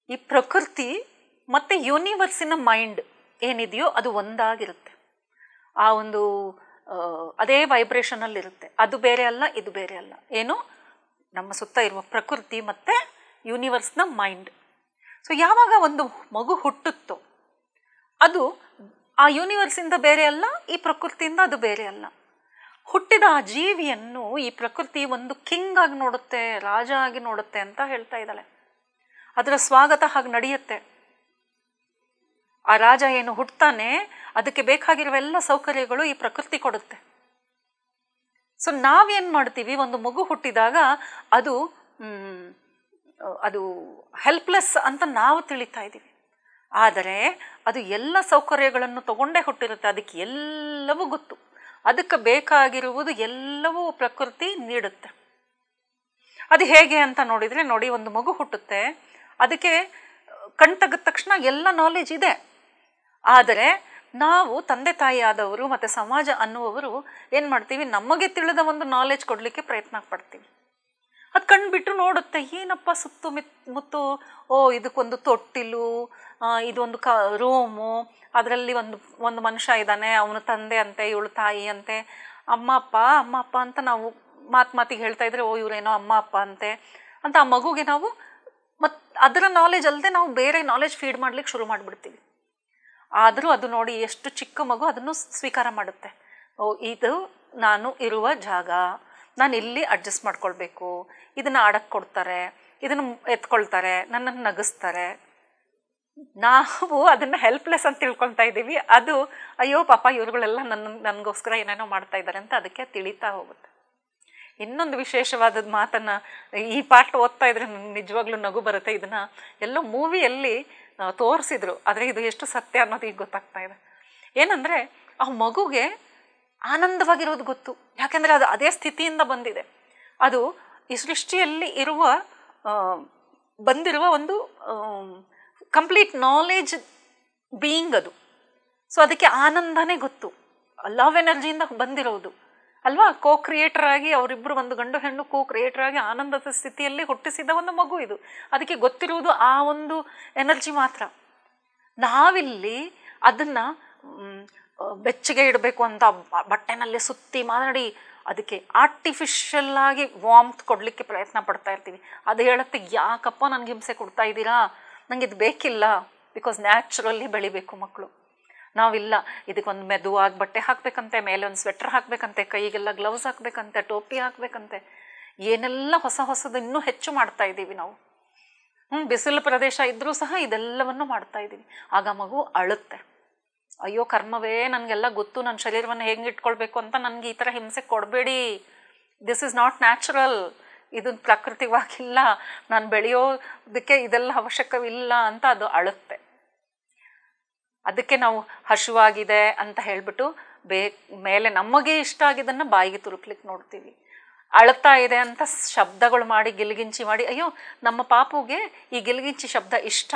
ಈ ಪ್ರಕೃತಿ ಮತ್ತು ಯೂನಿವರ್ಸಿನ ಮೈಂಡ್ ಏನಿದೆಯೋ ಅದು ಒಂದಾಗಿರುತ್ತೆ. ಆ ಒಂದು ಅದೇ ವೈಬ್ರೇಷನಲ್ಲಿರುತ್ತೆ. ಅದು ಬೇರೆ ಅಲ್ಲ, ಇದು ಬೇರೆ ಅಲ್ಲ. ಏನು, ನಮ್ಮ ಸುತ್ತ ಇರುವ ಪ್ರಕೃತಿ ಮತ್ತು ಯೂನಿವರ್ಸ್ನ ಮೈಂಡ್. ಸೊ ಯಾವಾಗ ಒಂದು ಮಗು ಹುಟ್ಟುತ್ತೋ ಅದು ಆ ಯೂನಿವರ್ಸಿಂದ ಬೇರೆ ಅಲ್ಲ, ಈ ಪ್ರಕೃತಿಯಿಂದ ಅದು ಬೇರೆ ಅಲ್ಲ. ಹುಟ್ಟಿದ ಆ ಜೀವಿಯನ್ನು ಈ ಪ್ರಕೃತಿ ಒಂದು ಕಿಂಗ್ ಆಗಿ ನೋಡುತ್ತೆ, ರಾಜ ಆಗಿ ನೋಡುತ್ತೆ ಅಂತ ಹೇಳ್ತಾ ಇದ್ದಾಳೆ. ಅದರ ಸ್ವಾಗತ ಹಾಗೆ ನಡೆಯುತ್ತೆ. ಆ ರಾಜ ಏನು ಹುಟ್ಟುತ್ತಾನೆ ಅದಕ್ಕೆ ಬೇಕಾಗಿರುವ ಎಲ್ಲ ಸೌಕರ್ಯಗಳು ಈ ಪ್ರಕೃತಿ ಕೊಡುತ್ತೆ. ಸೊ ನಾವೇನು ಮಾಡ್ತೀವಿ, ಒಂದು ಮಗು ಹುಟ್ಟಿದಾಗ ಅದು ಅದು ಹೆಲ್ಪ್ಲೆಸ್ ಅಂತ ನಾವು ತಿಳಿತಾ ಇದ್ದೀವಿ. ಆದರೆ ಅದು ಎಲ್ಲ ಸೌಕರ್ಯಗಳನ್ನು ತಗೊಂಡೇ ಹುಟ್ಟಿರುತ್ತೆ. ಅದಕ್ಕೆ ಎಲ್ಲವೂ ಗೊತ್ತು. ಅದಕ್ಕೆ ಬೇಕಾಗಿರುವುದು ಎಲ್ಲವೂ ಪ್ರಕೃತಿ ನೀಡುತ್ತೆ. ಅದು ಹೇಗೆ ಅಂತ ನೋಡಿದರೆ ನೋಡಿ, ಒಂದು ಮಗು ಹುಟ್ಟುತ್ತೆ, ಅದಕ್ಕೆ ಕಣ್ ತೆಗೆದ ತಕ್ಷಣ ಎಲ್ಲ ನಾಲೆಜ್ ಇದೆ. ಆದರೆ ನಾವು ತಂದೆ ತಾಯಿ ಆದವರು ಮತ್ತು ಸಮಾಜ ಅನ್ನುವವರು ಏನು ಮಾಡ್ತೀವಿ, ನಮಗೆ ತಿಳಿದ ಒಂದು ನಾಲೆಜ್ ಕೊಡಲಿಕ್ಕೆ ಪ್ರಯತ್ನ ಪಡ್ತೀವಿ. ಅದು ಕಣ್ಬಿಟ್ಟು ನೋಡುತ್ತೆ, ಏನಪ್ಪ ಸುತ್ತು ಮುತ್ತು, ಇದಕ್ಕೊಂದು ತೊಟ್ಟಿಲು, ಇದೊಂದು ರೂಮು, ಅದರಲ್ಲಿ ಒಂದು ಮನುಷ್ಯ ಇದ್ದಾನೆ, ಅವನ ತಂದೆ ಅಂತೆ, ಇವಳು ತಾಯಿ ಅಂತೆ, ಅಮ್ಮ ಅಪ್ಪ ಅಂತ ನಾವು ಮಾತಿಗೆ ಹೇಳ್ತಾ ಇದ್ರೆ ಇವರೇನೋ ಅಮ್ಮ ಅಪ್ಪ ಅಂತೆ ಅಂತ ಆ ಮಗುಗೆ ನಾವು ಅದರ ನಾಲೆಜ್ ಅಲ್ಲದೆ ನಾವು ಬೇರೆ ನಾಲೆಜ್ ಫೀಡ್ ಮಾಡ್ಲಿಕ್ಕೆ ಶುರು ಮಾಡಿಬಿಡ್ತೀವಿ. ಆದರೂ ಅದು ನೋಡಿ ಎಷ್ಟು ಚಿಕ್ಕ ಮಗು ಅದನ್ನು ಸ್ವೀಕಾರ ಮಾಡುತ್ತೆ. ಇದು ನಾನು ಇರುವ ಜಾಗ, ನಾನು ಇಲ್ಲಿ ಅಡ್ಜಸ್ಟ್ ಮಾಡ್ಕೊಳ್ಬೇಕು, ಇದನ್ನು ಆಡಕ್ಕೆ ಕೊಡ್ತಾರೆ, ಇದನ್ನು ಎತ್ಕೊಳ್ತಾರೆ, ನನ್ನನ್ನು ನಗಿಸ್ತಾರೆ. ನಾವು ಅದನ್ನು ಹೆಲ್ಪ್ಲೆಸ್ ಅಂತ ತಿಳ್ಕೊಳ್ತಾ ಇದ್ದೀವಿ. ಅದು ಅಯ್ಯೋ ಪಾಪ ಇವ್ರುಗಳೆಲ್ಲ ನನಗೋಸ್ಕರ ಏನೇನೋ ಮಾಡ್ತಾ ಇದ್ದಾರೆ ಅಂತ ಅದಕ್ಕೆ ತಿಳಿತಾ ಹೋಗುತ್ತೆ. ಇನ್ನೊಂದು ವಿಶೇಷವಾದ ಮಾತನ್ನು ಈ ಪಾಠ ಓದ್ತಾ ಇದ್ರೆ ನನಗೆ ನಿಜವಾಗ್ಲೂ ನಗು ಬರುತ್ತೆ. ಇದನ್ನು ಎಲ್ಲೋ ಮೂವಿಯಲ್ಲಿ ತೋರಿಸಿದ್ರು, ಆದರೆ ಇದು ಎಷ್ಟು ಸತ್ಯ ಅನ್ನೋದು ಈಗ ಗೊತ್ತಾಗ್ತಾ ಇದೆ. ಏನಂದರೆ ಆ ಮಗುಗೆ ಆನಂದವಾಗಿರೋದು ಗೊತ್ತು, ಯಾಕೆಂದರೆ ಅದು ಅದೇ ಸ್ಥಿತಿಯಿಂದ ಬಂದಿದೆ. ಅದು ಈ ಸೃಷ್ಟಿಯಲ್ಲಿ ಬಂದಿರುವ ಒಂದು ಕಂಪ್ಲೀಟ್ ನಾಲೆಜ್ ಬೀಯಿಂಗ್ ಅದು. ಸೊ ಅದಕ್ಕೆ ಆನಂದನೇ ಗೊತ್ತು, ಲವ್ ಎನರ್ಜಿಯಿಂದ ಬಂದಿರೋದು ಅಲ್ವಾ. ಕ್ರಿಯೇಟರ್ ಆಗಿ ಅವರಿಬ್ಬರು, ಒಂದು ಗಂಡು ಹೆಣ್ಣು ಕ್ರಿಯೇಟರ್ ಆಗಿ ಆನಂದದ ಸ್ಥಿತಿಯಲ್ಲಿ ಹುಟ್ಟಿಸಿದ ಒಂದು ಮಗು ಇದು. ಅದಕ್ಕೆ ಗೊತ್ತಿರುವುದು ಆ ಒಂದು ಎನರ್ಜಿ ಮಾತ್ರ. ನಾವಿಲ್ಲಿ ಅದನ್ನು ಬೆಚ್ಚಗೆ ಇಡಬೇಕು ಅಂತ ಬಟ್ಟೆನಲ್ಲಿ ಸುತ್ತಿ ಮಾಡಿ ಅದಕ್ಕೆ ಆರ್ಟಿಫಿಷಿಯಲ್ ಆಗಿ ವಾರ್ಮ್ತ್ ಕೊಡಲಿಕ್ಕೆ ಪ್ರಯತ್ನ ಪಡ್ತಾ ಇರ್ತೀವಿ. ಅದು ಹೇಳುತ್ತೆ, ಯಾಕಪ್ಪ ನನಗೆ ಹಿಂಸೆ ಕೊಡ್ತಾ ಇದ್ದೀರಾ, ನನಗೆ ಇದು ಬೇಕಿಲ್ಲ. ಬಿಕಾಸ್ ನ್ಯಾಚುರಲಿ ಬೆಳಿಬೇಕು ಮಕ್ಕಳು. ನಾವಿಲ್ಲ, ಇದಕ್ಕೊಂದು ಮೆದುವಾಗಿ ಬಟ್ಟೆ ಹಾಕಬೇಕಂತೆ, ಮೇಲೆ ಒಂದು ಸ್ವೆಟ್ರ್ ಹಾಕಬೇಕಂತೆ, ಕೈಗೆಲ್ಲ ಗ್ಲೌಸ್ ಹಾಕಬೇಕಂತೆ, ಟೋಪಿ ಹಾಕಬೇಕಂತೆ, ಏನೆಲ್ಲ ಹೊಸದು ಇನ್ನೂ ಹೆಚ್ಚು ಮಾಡ್ತಾ ಇದ್ದೀವಿ ನಾವು. ಬಿಸಿಲು ಪ್ರದೇಶ ಇದ್ದರೂ ಸಹ ಇದೆಲ್ಲವನ್ನು ಮಾಡ್ತಾ ಇದ್ದೀವಿ. ಆಗ ಮಗು ಅಳುತ್ತೆ, ಅಯ್ಯೋ ಕರ್ಮವೇ, ನನಗೆಲ್ಲ ಗೊತ್ತು, ನನ್ನ ಶರೀರವನ್ನು ಹೆಂಗೆ ಇಟ್ಕೊಳ್ಬೇಕು ಅಂತ, ನನಗೆ ಈ ಥರ ಹಿಂಸೆ ಕೊಡಬೇಡಿ, ದಿಸ್ ಈಸ್ ನಾಟ್ ನ್ಯಾಚುರಲ್, ಇದು ಪ್ರಾಕೃತಿಕವಾಗಿಲ್ಲ, ನಾನು ಬೆಳೆಯೋದಕ್ಕೆ ಇದೆಲ್ಲ ಅವಶ್ಯಕವಿಲ್ಲ ಅಂತ ಅದು ಅಳುತ್ತೆ. ಅದಕ್ಕೆ ನಾವು ಹಸುವಾಗಿದೆ ಅಂತ ಹೇಳಿಬಿಟ್ಟು ಮೇಲೆ ನಮಗೆ ಇಷ್ಟ ಆಗಿದ್ದನ್ನು ಬಾಯಿಗೆ ತುರುಕ್ಲಿಕ್ಕೆ ನೋಡ್ತೀವಿ. ಅಳ್ತಾ ಇದೆ ಅಂತ ಶಬ್ದಗಳು ಮಾಡಿ ಗಿಲ್ಗಿಂಚಿ ಮಾಡಿ, ಅಯ್ಯೋ ನಮ್ಮ ಪಾಪುಗೆ ಈ ಗಿಲ್ಗಿಂಚಿ ಶಬ್ದ ಇಷ್ಟ,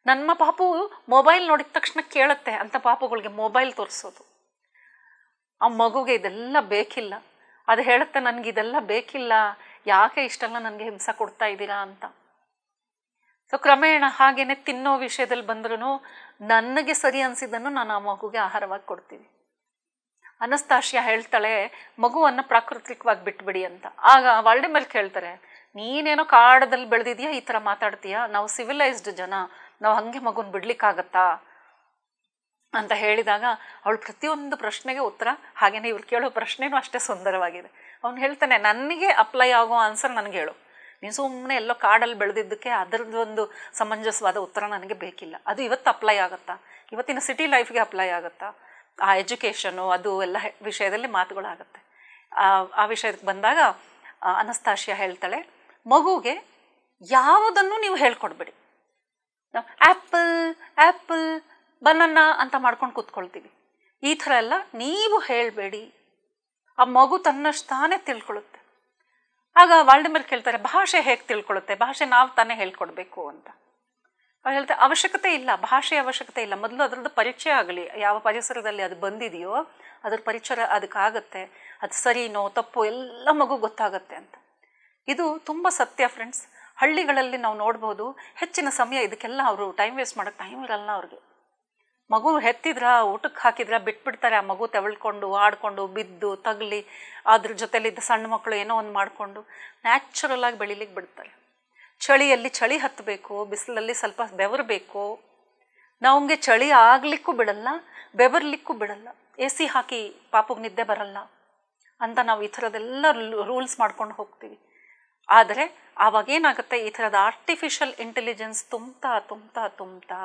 ನಮ್ಮ ಪಾಪು ಮೊಬೈಲ್ ನೋಡಿದ ತಕ್ಷಣ ಕೇಳುತ್ತೆ ಅಂತ ಪಾಪುಗಳಿಗೆ ಮೊಬೈಲ್ ತೋರಿಸೋದು. ಆ ಮಗುಗೆ ಇದೆಲ್ಲ ಬೇಕಿಲ್ಲ, ಅದು ಹೇಳುತ್ತೆ ನನಗೆ ಇದೆಲ್ಲ ಬೇಕಿಲ್ಲ, ಯಾಕೆ ಇಷ್ಟೆಲ್ಲ ನನಗೆ ಹಿಂಸೆ ಕೊಡ್ತಾ ಇದ್ದೀರಾ ಅಂತ. ಸೊ ಕ್ರಮೇಣ ಹಾಗೇನೆ ತಿನ್ನೋ ವಿಷಯದಲ್ಲಿ ಬಂದ್ರೂ ನನಗೆ ಸರಿ ಅನಿಸಿದ್ದನ್ನು ನಾನು ಆ ಮಗುಗೆ ಆಹಾರವಾಗಿ ಕೊಡ್ತೀನಿ. ಅನಸ್ತಾಶಿಯಾ ಹೇಳ್ತಾಳೆ ಮಗುವನ್ನು ಪ್ರಾಕೃತಿಕವಾಗಿ ಬಿಟ್ಬಿಡಿ ಅಂತ. ಆಗ ವಾಲ್ಡೆಮರ್ ಕೇಳ್ತಾರೆ, ನೀನೇನೋ ಕಾಡದಲ್ಲಿ ಬೆಳೆದಿದ್ಯಾ, ಈ ಥರ ಮಾತಾಡ್ತೀಯಾ, ನಾವು ಸಿವಿಲೈಸ್ಡ್ ಜನ, ನಾವು ಹಾಗೆ ಮಗುನ ಬಿಡ್ಲಿಕ್ಕಾಗತ್ತಾ ಅಂತ ಹೇಳಿದಾಗ ಅವಳು ಪ್ರತಿಯೊಂದು ಪ್ರಶ್ನೆಗೆ ಉತ್ತರ, ಹಾಗೇನೆ ಇವ್ರು ಕೇಳೋ ಪ್ರಶ್ನೆನೂ ಅಷ್ಟೇ ಸುಂದರವಾಗಿದೆ. ಅವ್ನು ಹೇಳ್ತಾನೆ, ನನಗೆ ಅಪ್ಲೈ ಆಗೋ ಆನ್ಸರ್ ನನಗೆ ಹೇಳು, ನೀನು ಸುಮ್ಮನೆ ಎಲ್ಲೋ ಕಾಡಲ್ಲಿ ಬೆಳೆದಿದ್ದಕ್ಕೆ ಅದರದ್ದೊಂದು ಸಮಂಜಸವಾದ ಉತ್ತರ ನನಗೆ ಬೇಕಿಲ್ಲ. ಅದು ಇವತ್ತು ಅಪ್ಲೈ ಆಗುತ್ತಾ, ಇವತ್ತಿನ ಸಿಟಿ ಲೈಫ್ಗೆ ಅಪ್ಲೈ ಆಗುತ್ತಾ, ಆ ಎಜುಕೇಷನು ಅದು ಎಲ್ಲ ವಿಷಯದಲ್ಲಿ ಮಾತುಗಳಾಗುತ್ತೆ. ಆ ವಿಷಯಕ್ಕೆ ಬಂದಾಗ ಅನಸ್ತಾಶಿಯಾ ಹೇಳ್ತಾಳೆ, ಮಗುಗೆ ಯಾವುದನ್ನು ನೀವು ಹೇಳ್ಕೊಡ್ಬೇಡಿ. ನಾವು ಆ್ಯಪಲ್ ಆ್ಯಪಲ್ ಬನಾನಾ ಅಂತ ಮಾಡ್ಕೊಂಡು ಕೂತ್ಕೊಳ್ತೀವಿ. ಈ ಥರ ಎಲ್ಲ ನೀವು ಹೇಳಬೇಡಿ, ಆ ಮಗು ತನ್ನಷ್ಟು ತಾನೇ ತಿಳ್ಕೊಳ್ಳುತ್ತೆ. ಆಗ ವಾಲ್ಡೆಮರ್ ಕೇಳ್ತಾರೆ, ಭಾಷೆ ಹೇಗೆ ತಿಳ್ಕೊಳ್ಳುತ್ತೆ, ಭಾಷೆ ನಾವು ತಾನೇ ಹೇಳ್ಕೊಡ್ಬೇಕು ಅಂತ. ಅವ್ರು ಹೇಳ್ತಾರೆ, ಅವಶ್ಯಕತೆ ಇಲ್ಲ, ಭಾಷೆ ಅವಶ್ಯಕತೆ ಇಲ್ಲ, ಮೊದಲು ಅದರದ್ದು ಪರಿಚಯ ಆಗಲಿ, ಯಾವ ಪರಿಸರದಲ್ಲಿ ಅದು ಬಂದಿದೆಯೋ ಅದ್ರ ಪರಿಚಯ ಅದಕ್ಕಾಗತ್ತೆ, ಅದು ಸರಿನೋ ತಪ್ಪು ಎಲ್ಲ ಮಗು ಗೊತ್ತಾಗತ್ತೆ ಅಂತ. ಇದು ತುಂಬ ಸತ್ಯ ಫ್ರೆಂಡ್ಸ್. ಹಳ್ಳಿಗಳಲ್ಲಿ ನಾವು ನೋಡ್ಬೋದು, ಹೆಚ್ಚಿನ ಸಮಯ ಇದಕ್ಕೆಲ್ಲ ಅವರು ಟೈಮ್ ವೇಸ್ಟ್ ಮಾಡೋಕ್ಕೆ ಟೈಮ್ ಇರಲ್ಲ ಅವ್ರಿಗೆ. ಮಗು ಹೆತ್ತಿದ್ರ, ಊಟಕ್ಕೆ ಹಾಕಿದ್ರ ಬಿಟ್ಬಿಡ್ತಾರೆ, ಆ ಮಗು ತೆವಳ್ಕೊಂಡು ಆಡ್ಕೊಂಡು ಬಿದ್ದು ತಗಲಿ ಅದ್ರ ಜೊತೆಲಿದ್ದ ಸಣ್ಣ ಮಕ್ಕಳು ಏನೋ ಒಂದು ಮಾಡಿಕೊಂಡು ನ್ಯಾಚುರಲ್ ಆಗಿ ಬೆಳಿಲಿಕ್ಕೆ ಬಿಡ್ತಾರೆ. ಚಳಿಯಲ್ಲಿ ಚಳಿ ಹತ್ತಬೇಕು, ಬಿಸಿಲಲ್ಲಿ ಸ್ವಲ್ಪ ಬೆವರಬೇಕು. ನಮಗೆ ಚಳಿ ಆಗಲಿಕ್ಕೂ ಬಿಡಲ್ಲ, ಬೆವರ್ಲಿಕ್ಕೂ ಬಿಡಲ್ಲ. AC ಹಾಕಿ ಪಾಪಗೆ ನಿದ್ದೆ ಬರಲ್ಲ ಅಂತ ನಾವು ಈ ಥರದ್ದೆಲ್ಲ ರೂಲ್ಸ್ ಮಾಡ್ಕೊಂಡು ಹೋಗ್ತೀವಿ. ಆದರೆ ಆವಾಗೇನಾಗುತ್ತೆ, ಈ ಥರದ ಆರ್ಟಿಫಿಷಿಯಲ್ ಇಂಟೆಲಿಜೆನ್ಸ್ ತುಂಬ್ತಾ ತುಂಬ್ತಾ ತುಂಬ್ತಾ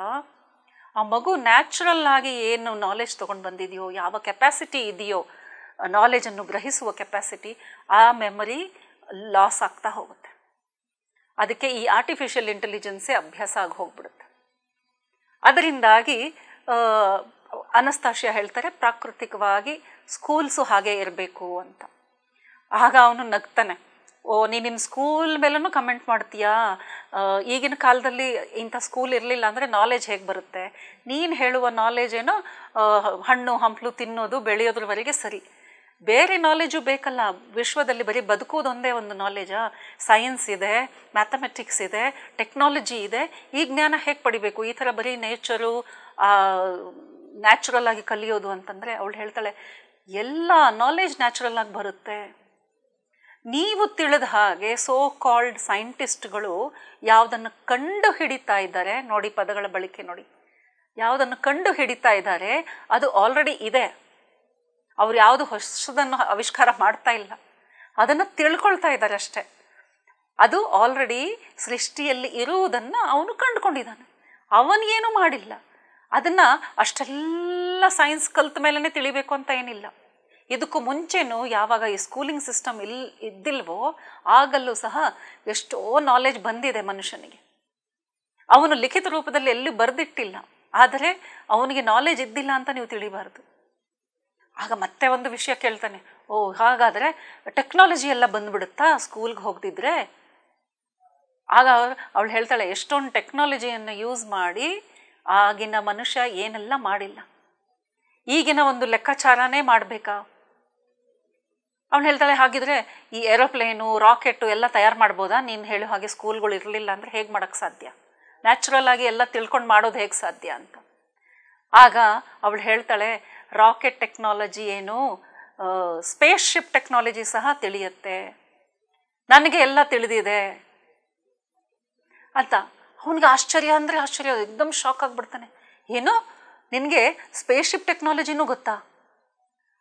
ಆ ಮಗು ನ್ಯಾಚುರಲ್ ಆಗಿ ಏನು ನಾಲೆಜ್ ತೊಗೊಂಡು ಬಂದಿದೆಯೋ, ಯಾವ ಕೆಪಾಸಿಟಿ ಇದೆಯೋ ನಾಲೆಜನ್ನು ಗ್ರಹಿಸುವ ಕೆಪಾಸಿಟಿ, ಆ ಮೆಮೊರಿ ಲಾಸ್ ಆಗ್ತಾ ಹೋಗುತ್ತೆ. ಅದಕ್ಕೆ ಈ ಆರ್ಟಿಫಿಷಿಯಲ್ ಇಂಟೆಲಿಜೆನ್ಸೇ ಅಭ್ಯಾಸ ಆಗಿ ಹೋಗ್ಬಿಡುತ್ತೆ. ಅದರಿಂದಾಗಿ ಅನಸ್ತಾಶಿಯಾ ಹೇಳ್ತಾರೆ, ಪ್ರಾಕೃತಿಕವಾಗಿ ಸ್ಕೂಲ್ಸು ಹಾಗೆ ಇರಬೇಕು ಅಂತ. ಆಗ ಅವನು ನಗ್ತಾನೆ, ಓ ನೀನಿನ್ನ ಸ್ಕೂಲ್ ಮೇಲೂ ಕಮೆಂಟ್ ಮಾಡ್ತೀಯಾ, ಈಗಿನ ಕಾಲದಲ್ಲಿ ಇಂಥ ಸ್ಕೂಲ್ ಇರಲಿಲ್ಲ ಅಂದರೆ ನಾಲೆಜ್ ಹೇಗೆ ಬರುತ್ತೆ, ನೀನು ಹೇಳುವ ನಾಲೆಜ್ ಏನೋ ಹಣ್ಣು ಹಂಪಲು ತಿನ್ನೋದು ಬೆಳೆಯೋದ್ರವರೆಗೆ ಸರಿ, ಬೇರೆ ನಾಲೆಜು ಬೇಕಲ್ಲ. ವಿಶ್ವದಲ್ಲಿ ಬರೀ ಬದುಕೋದೊಂದೇ ಒಂದು ನಾಲೆಜಾ? ಸೈನ್ಸ್ ಇದೆ, ಮ್ಯಾಥಮೆಟಿಕ್ಸ್ ಇದೆ, ಟೆಕ್ನಾಲಜಿ ಇದೆ, ಈ ಜ್ಞಾನ ಹೇಗೆ ಪಡಿಬೇಕು? ಈ ಥರ ಬರೀ ನೇಚರು ನ್ಯಾಚುರಲ್ ಆಗಿ ಕಲಿಯೋದು ಅಂತಂದರೆ ಅವಳು ಹೇಳ್ತಾಳೆ, ಎಲ್ಲ ನಾಲೆಜ್ ನ್ಯಾಚುರಲ್ ಆಗಿ ಬರುತ್ತೆ. ನೀವು ತಿಳಿದ ಹಾಗೆ ಸೋ ಕಾಲ್ಡ್ ಸೈಂಟಿಸ್ಟ್ಗಳು ಯಾವುದನ್ನು ಕಂಡು ಹಿಡಿತಾ ಇದ್ದಾರೆ ನೋಡಿ, ಪದಗಳ ಬಳಕೆ ನೋಡಿ, ಯಾವುದನ್ನು ಕಂಡು ಹಿಡಿತಾ ಇದ್ದಾರೆ ಅದು ಆಲ್ರೆಡಿ ಇದೆ. ಅವ್ರು ಯಾವುದು ಹೊಸದನ್ನು ಆವಿಷ್ಕಾರ ಮಾಡ್ತಾ ಇಲ್ಲ, ಅದನ್ನು ತಿಳ್ಕೊಳ್ತಾ ಇದ್ದಾರೆ ಅಷ್ಟೆ. ಅದು ಆಲ್ರೆಡಿ ಸೃಷ್ಟಿಯಲ್ಲಿ ಇರುವುದನ್ನು ಅವನು ಕಂಡುಕೊಂಡಿದ್ದಾನೆ, ಅವನಿಗೇನು ಮಾಡಿಲ್ಲ. ಅದನ್ನು ಅಷ್ಟೆಲ್ಲ ಸೈನ್ಸ್ ಕಲ್ತ ಮೇಲೇ ತಿಳಿಬೇಕು ಅಂತ ಏನಿಲ್ಲ. ಇದಕ್ಕೂ ಮುಂಚೆನೂ ಯಾವಾಗ ಈ ಸ್ಕೂಲಿಂಗ್ ಸಿಸ್ಟಮ್ ಇದ್ದಿಲ್ವೋ ಆಗಲ್ಲೂ ಸಹ ಎಷ್ಟೋ ನಾಲೆಜ್ ಬಂದಿದೆ ಮನುಷ್ಯನಿಗೆ. ಅವನು ಲಿಖಿತ ರೂಪದಲ್ಲಿ ಎಲ್ಲೂ ಬರೆದಿಟ್ಟಿಲ್ಲ, ಆದರೆ ಅವನಿಗೆ ನಾಲೆಜ್ ಇದ್ದಿಲ್ಲ ಅಂತ ನೀವು ತಿಳಿಬಾರ್ದು. ಆಗ ಮತ್ತೆ ಒಂದು ವಿಷಯ ಕೇಳ್ತಾನೆ, ಓ ಹಾಗಾದರೆ ಟೆಕ್ನಾಲಜಿ ಎಲ್ಲ ಬಂದ್ಬಿಡುತ್ತಾ ಸ್ಕೂಲ್ಗೆ ಹೋಗ್ದಿದ್ರೆ? ಆಗ ಅವಳು ಹೇಳ್ತಾಳೆ, ಎಷ್ಟೊಂದು ಟೆಕ್ನಾಲಜಿಯನ್ನು ಯೂಸ್ ಮಾಡಿ ಆಗಿನ ಮನುಷ್ಯ ಏನೆಲ್ಲ ಮಾಡಿಲ್ಲ, ಈಗಿನ ಒಂದು ಲೆಕ್ಕಾಚಾರನೇ ಮಾಡಬೇಕಾ? ಅವನು ಹೇಳ್ತಾಳೆ, ಹಾಗಿದ್ರೆ ಈ ಏರೋಪ್ಲೇನು ರಾಕೆಟು ಎಲ್ಲ ತಯಾರು ಮಾಡ್ಬೋದಾ? ನೀನು ಹೇಳೋ ಹಾಗೆ ಸ್ಕೂಲ್ಗಳು ಇರಲಿಲ್ಲ ಅಂದರೆ ಹೇಗೆ ಮಾಡೋಕ್ಕೆ ಸಾಧ್ಯ? ನ್ಯಾಚುರಲ್ ಆಗಿ ಎಲ್ಲ ತಿಳ್ಕೊಂಡು ಮಾಡೋದು ಹೇಗೆ ಸಾಧ್ಯ ಅಂತ. ಆಗ ಅವಳು ಹೇಳ್ತಾಳೆ, ರಾಕೆಟ್ ಟೆಕ್ನಾಲಜಿ ಏನು, ಸ್ಪೇಸ್ ಶಿಪ್ ಟೆಕ್ನಾಲಜಿ ಸಹ ತಿಳಿಯುತ್ತೆ, ನನಗೆ ಎಲ್ಲ ತಿಳಿದಿದೆ ಅಂತ. ಅವನಿಗೆ ಆಶ್ಚರ್ಯ ಅಂದರೆ ಆಶ್ಚರ್ಯ, ಎಕ್ದಮ್ ಶಾಕ್ ಆಗಿಬಿಡ್ತಾನೆ. ಏನು, ನಿನಗೆ ಸ್ಪೇಸ್ ಶಿಪ್ ಟೆಕ್ನಾಲಜಿನೂ ಗೊತ್ತಾ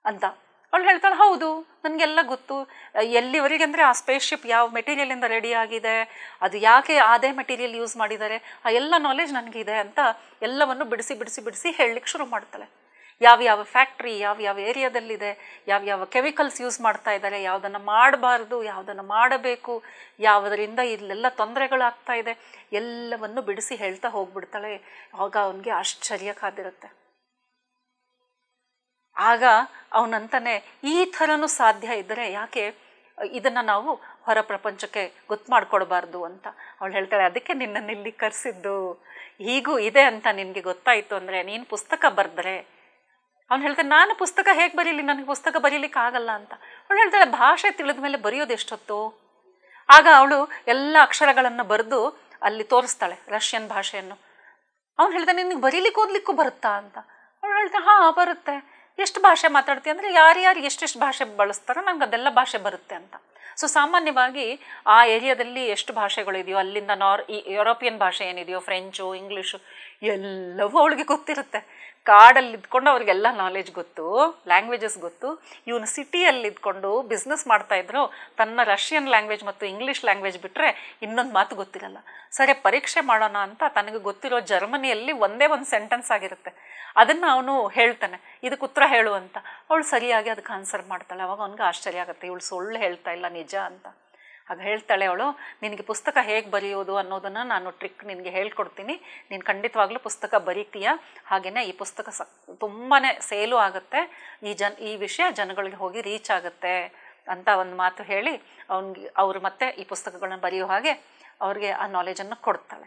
ಅಂತ. ಅವಳು ಹೇಳ್ತಾಳೆ, ಹೌದು ನನಗೆಲ್ಲ ಗೊತ್ತು. ಎಲ್ಲಿವರೆಗೆ ಅಂದರೆ ಆ ಸ್ಪೇಸ್ ಶಿಪ್ ಯಾವ ಮೆಟೀರಿಯಲಿಂದ ರೆಡಿ ಆಗಿದೆ, ಅದು ಯಾಕೆ ಅದೇ ಮೆಟೀರಿಯಲ್ ಯೂಸ್ ಮಾಡಿದ್ದಾರೆ, ಆ ಎಲ್ಲ ನಾಲೆಜ್ ನನಗಿದೆ ಅಂತ ಎಲ್ಲವನ್ನು ಬಿಡಿಸಿ ಬಿಡಿಸಿ ಬಿಡಿಸಿ ಹೇಳಲಿಕ್ಕೆ ಶುರು ಮಾಡ್ತಾಳೆ. ಯಾವ್ಯಾವ ಫ್ಯಾಕ್ಟ್ರಿ ಯಾವ್ಯಾವ ಏರಿಯಾದಲ್ಲಿದೆ, ಯಾವ್ಯಾವ ಕೆಮಿಕಲ್ಸ್ ಯೂಸ್ ಮಾಡ್ತಾ ಇದ್ದಾರೆ, ಯಾವುದನ್ನು ಮಾಡಬಾರ್ದು, ಯಾವುದನ್ನು ಮಾಡಬೇಕು, ಯಾವುದರಿಂದ ಇಲ್ಲೆಲ್ಲ ತೊಂದರೆಗಳಾಗ್ತಾ ಇದೆ, ಎಲ್ಲವನ್ನು ಬಿಡಿಸಿ ಹೇಳ್ತಾ ಹೋಗ್ಬಿಡ್ತಾಳೆ. ಆಗ ಅವನಿಗೆ ಆಶ್ಚರ್ಯ ಕಾದಿರುತ್ತೆ. ಆಗ ಅವನಂತಾನೆ, ಈ ಥರನೂ ಸಾಧ್ಯ ಇದ್ದರೆ ಯಾಕೆ ಇದನ್ನು ನಾವು ಹೊರ ಪ್ರಪಂಚಕ್ಕೆ ಗೊತ್ತು ಮಾಡಿಕೊಡ್ಬಾರ್ದು ಅಂತ. ಅವಳು ಹೇಳ್ತಾಳೆ, ಅದಕ್ಕೆ ನಿನ್ನನ್ನು ಇಲ್ಲಿ ಕರೆಸಿದ್ದು, ಹೀಗೂ ಇದೆ ಅಂತ ನಿನಗೆ ಗೊತ್ತಾಯಿತು ಅಂದರೆ ನೀನು ಪುಸ್ತಕ ಬರೆದ್ರೆ. ಅವನು ಹೇಳ್ತಾನೆ, ನಾನು ಪುಸ್ತಕ ಹೇಗೆ ಬರೀಲಿ, ನನಗೆ ಪುಸ್ತಕ ಬರೀಲಿಕ್ಕೆ ಆಗಲ್ಲ ಅಂತ. ಅವಳು ಹೇಳ್ತಾಳೆ, ಭಾಷೆ ತಿಳಿದ ಮೇಲೆ ಬರೆಯೋದು ಎಷ್ಟೊತ್ತು? ಆಗ ಅವಳು ಎಲ್ಲ ಅಕ್ಷರಗಳನ್ನು ಬರೆದು ಅಲ್ಲಿ ತೋರಿಸ್ತಾಳೆ ರಷ್ಯನ್ ಭಾಷೆಯನ್ನು. ಅವ್ನು ಹೇಳ್ತಾನೆ ನಿನಗೆ ಬರೀಲಿಕ್ಕೆ ಓದ್ಲಿಕ್ಕೂ ಬರುತ್ತಾ ಅಂತ. ಅವಳು ಹೇಳ್ತಾಳೆ ಹಾಂ ಬರುತ್ತೆ. ಎಷ್ಟು ಭಾಷೆ ಮಾತಾಡ್ತೀಯ ಅಂದರೆ ಯಾರ್ಯಾರು ಎಷ್ಟೆಷ್ಟು ಭಾಷೆ ಬಳಸ್ತಾರೋ ನಂಗೆ ಅದೆಲ್ಲ ಭಾಷೆ ಬರುತ್ತೆ ಅಂತ. ಸೊ ಸಾಮಾನ್ಯವಾಗಿ ಆ ಏರಿಯಾದಲ್ಲಿ ಎಷ್ಟು ಭಾಷೆಗಳಿದೆಯೋ ಅಲ್ಲಿಂದ ಈ ಯುರೋಪಿಯನ್ ಭಾಷೆ ಏನಿದೆಯೋ ಫ್ರೆಂಚು ಇಂಗ್ಲೀಷು ಎಲ್ಲವೂ ಅವಳಿಗೆ ಗೊತ್ತಿರುತ್ತೆ. ಕಾಡಲ್ಲಿ ಇದ್ಕೊಂಡು ಅವ್ರಿಗೆಲ್ಲ ನಾಲೆಜ್ ಗೊತ್ತು, ಲ್ಯಾಂಗ್ವೇಜಸ್ ಗೊತ್ತು. ಇವನು ಸಿಟಿಯಲ್ಲಿ ಇದ್ಕೊಂಡು ಬಿಸ್ನೆಸ್ ಮಾಡ್ತಾಯಿದ್ರು, ತನ್ನ ರಷ್ಯನ್ ಲ್ಯಾಂಗ್ವೇಜ್ ಮತ್ತು ಇಂಗ್ಲೀಷ್ ಲ್ಯಾಂಗ್ವೇಜ್ ಬಿಟ್ಟರೆ ಇನ್ನೊಂದು ಮಾತು ಗೊತ್ತಿರಲ್ಲ. ಸರಿ ಪರೀಕ್ಷೆ ಮಾಡೋಣ ಅಂತ ತನಗೆ ಗೊತ್ತಿರೋ ಜರ್ಮನಿಯಲ್ಲಿ ಒಂದೇ ಒಂದು ಸೆಂಟೆನ್ಸ್ ಆಗಿರುತ್ತೆ, ಅದನ್ನು ಅವನು ಹೇಳ್ತಾನೆ ಇದಕ್ಕೆ ಉತ್ತರ ಹೇಳು ಅಂತ. ಅವಳು ಸರಿಯಾಗಿ ಅದಕ್ಕೆ ಆನ್ಸರ್ ಮಾಡ್ತಾಳೆ. ಅವಾಗ ಅವನಿಗೆ ಆಶ್ಚರ್ಯ ಆಗುತ್ತೆ, ಇವಳು ಸುಳ್ಳು ಹೇಳ್ತಾ ಇಲ್ಲ ನಿಜ ಅಂತ. ಆಗ ಹೇಳ್ತಾಳೆ ಅವಳು, ನಿನಗೆ ಪುಸ್ತಕ ಹೇಗೆ ಬರೆಯೋದು ಅನ್ನೋದನ್ನು ನಾನು ಟ್ರಿಕ್ ನಿನಗೆ ಹೇಳ್ಕೊಡ್ತೀನಿ, ನೀನು ಖಂಡಿತವಾಗ್ಲೂ ಪುಸ್ತಕ ಬರೀತೀಯ, ಹಾಗೆಯೇ ಈ ಪುಸ್ತಕ ತುಂಬಾ ಸೇಲು ಆಗುತ್ತೆ, ಈ ವಿಷಯ ಜನಗಳಿಗೆ ಹೋಗಿ ರೀಚ್ ಆಗುತ್ತೆ ಅಂತ ಒಂದು ಮಾತು ಹೇಳಿ ಅವರು ಮತ್ತೆ ಈ ಪುಸ್ತಕಗಳನ್ನ ಬರೆಯೋ ಹಾಗೆ ಅವ್ರಿಗೆ ಆ ನಾಲೆಜನ್ನು ಕೊಡ್ತಾಳೆ.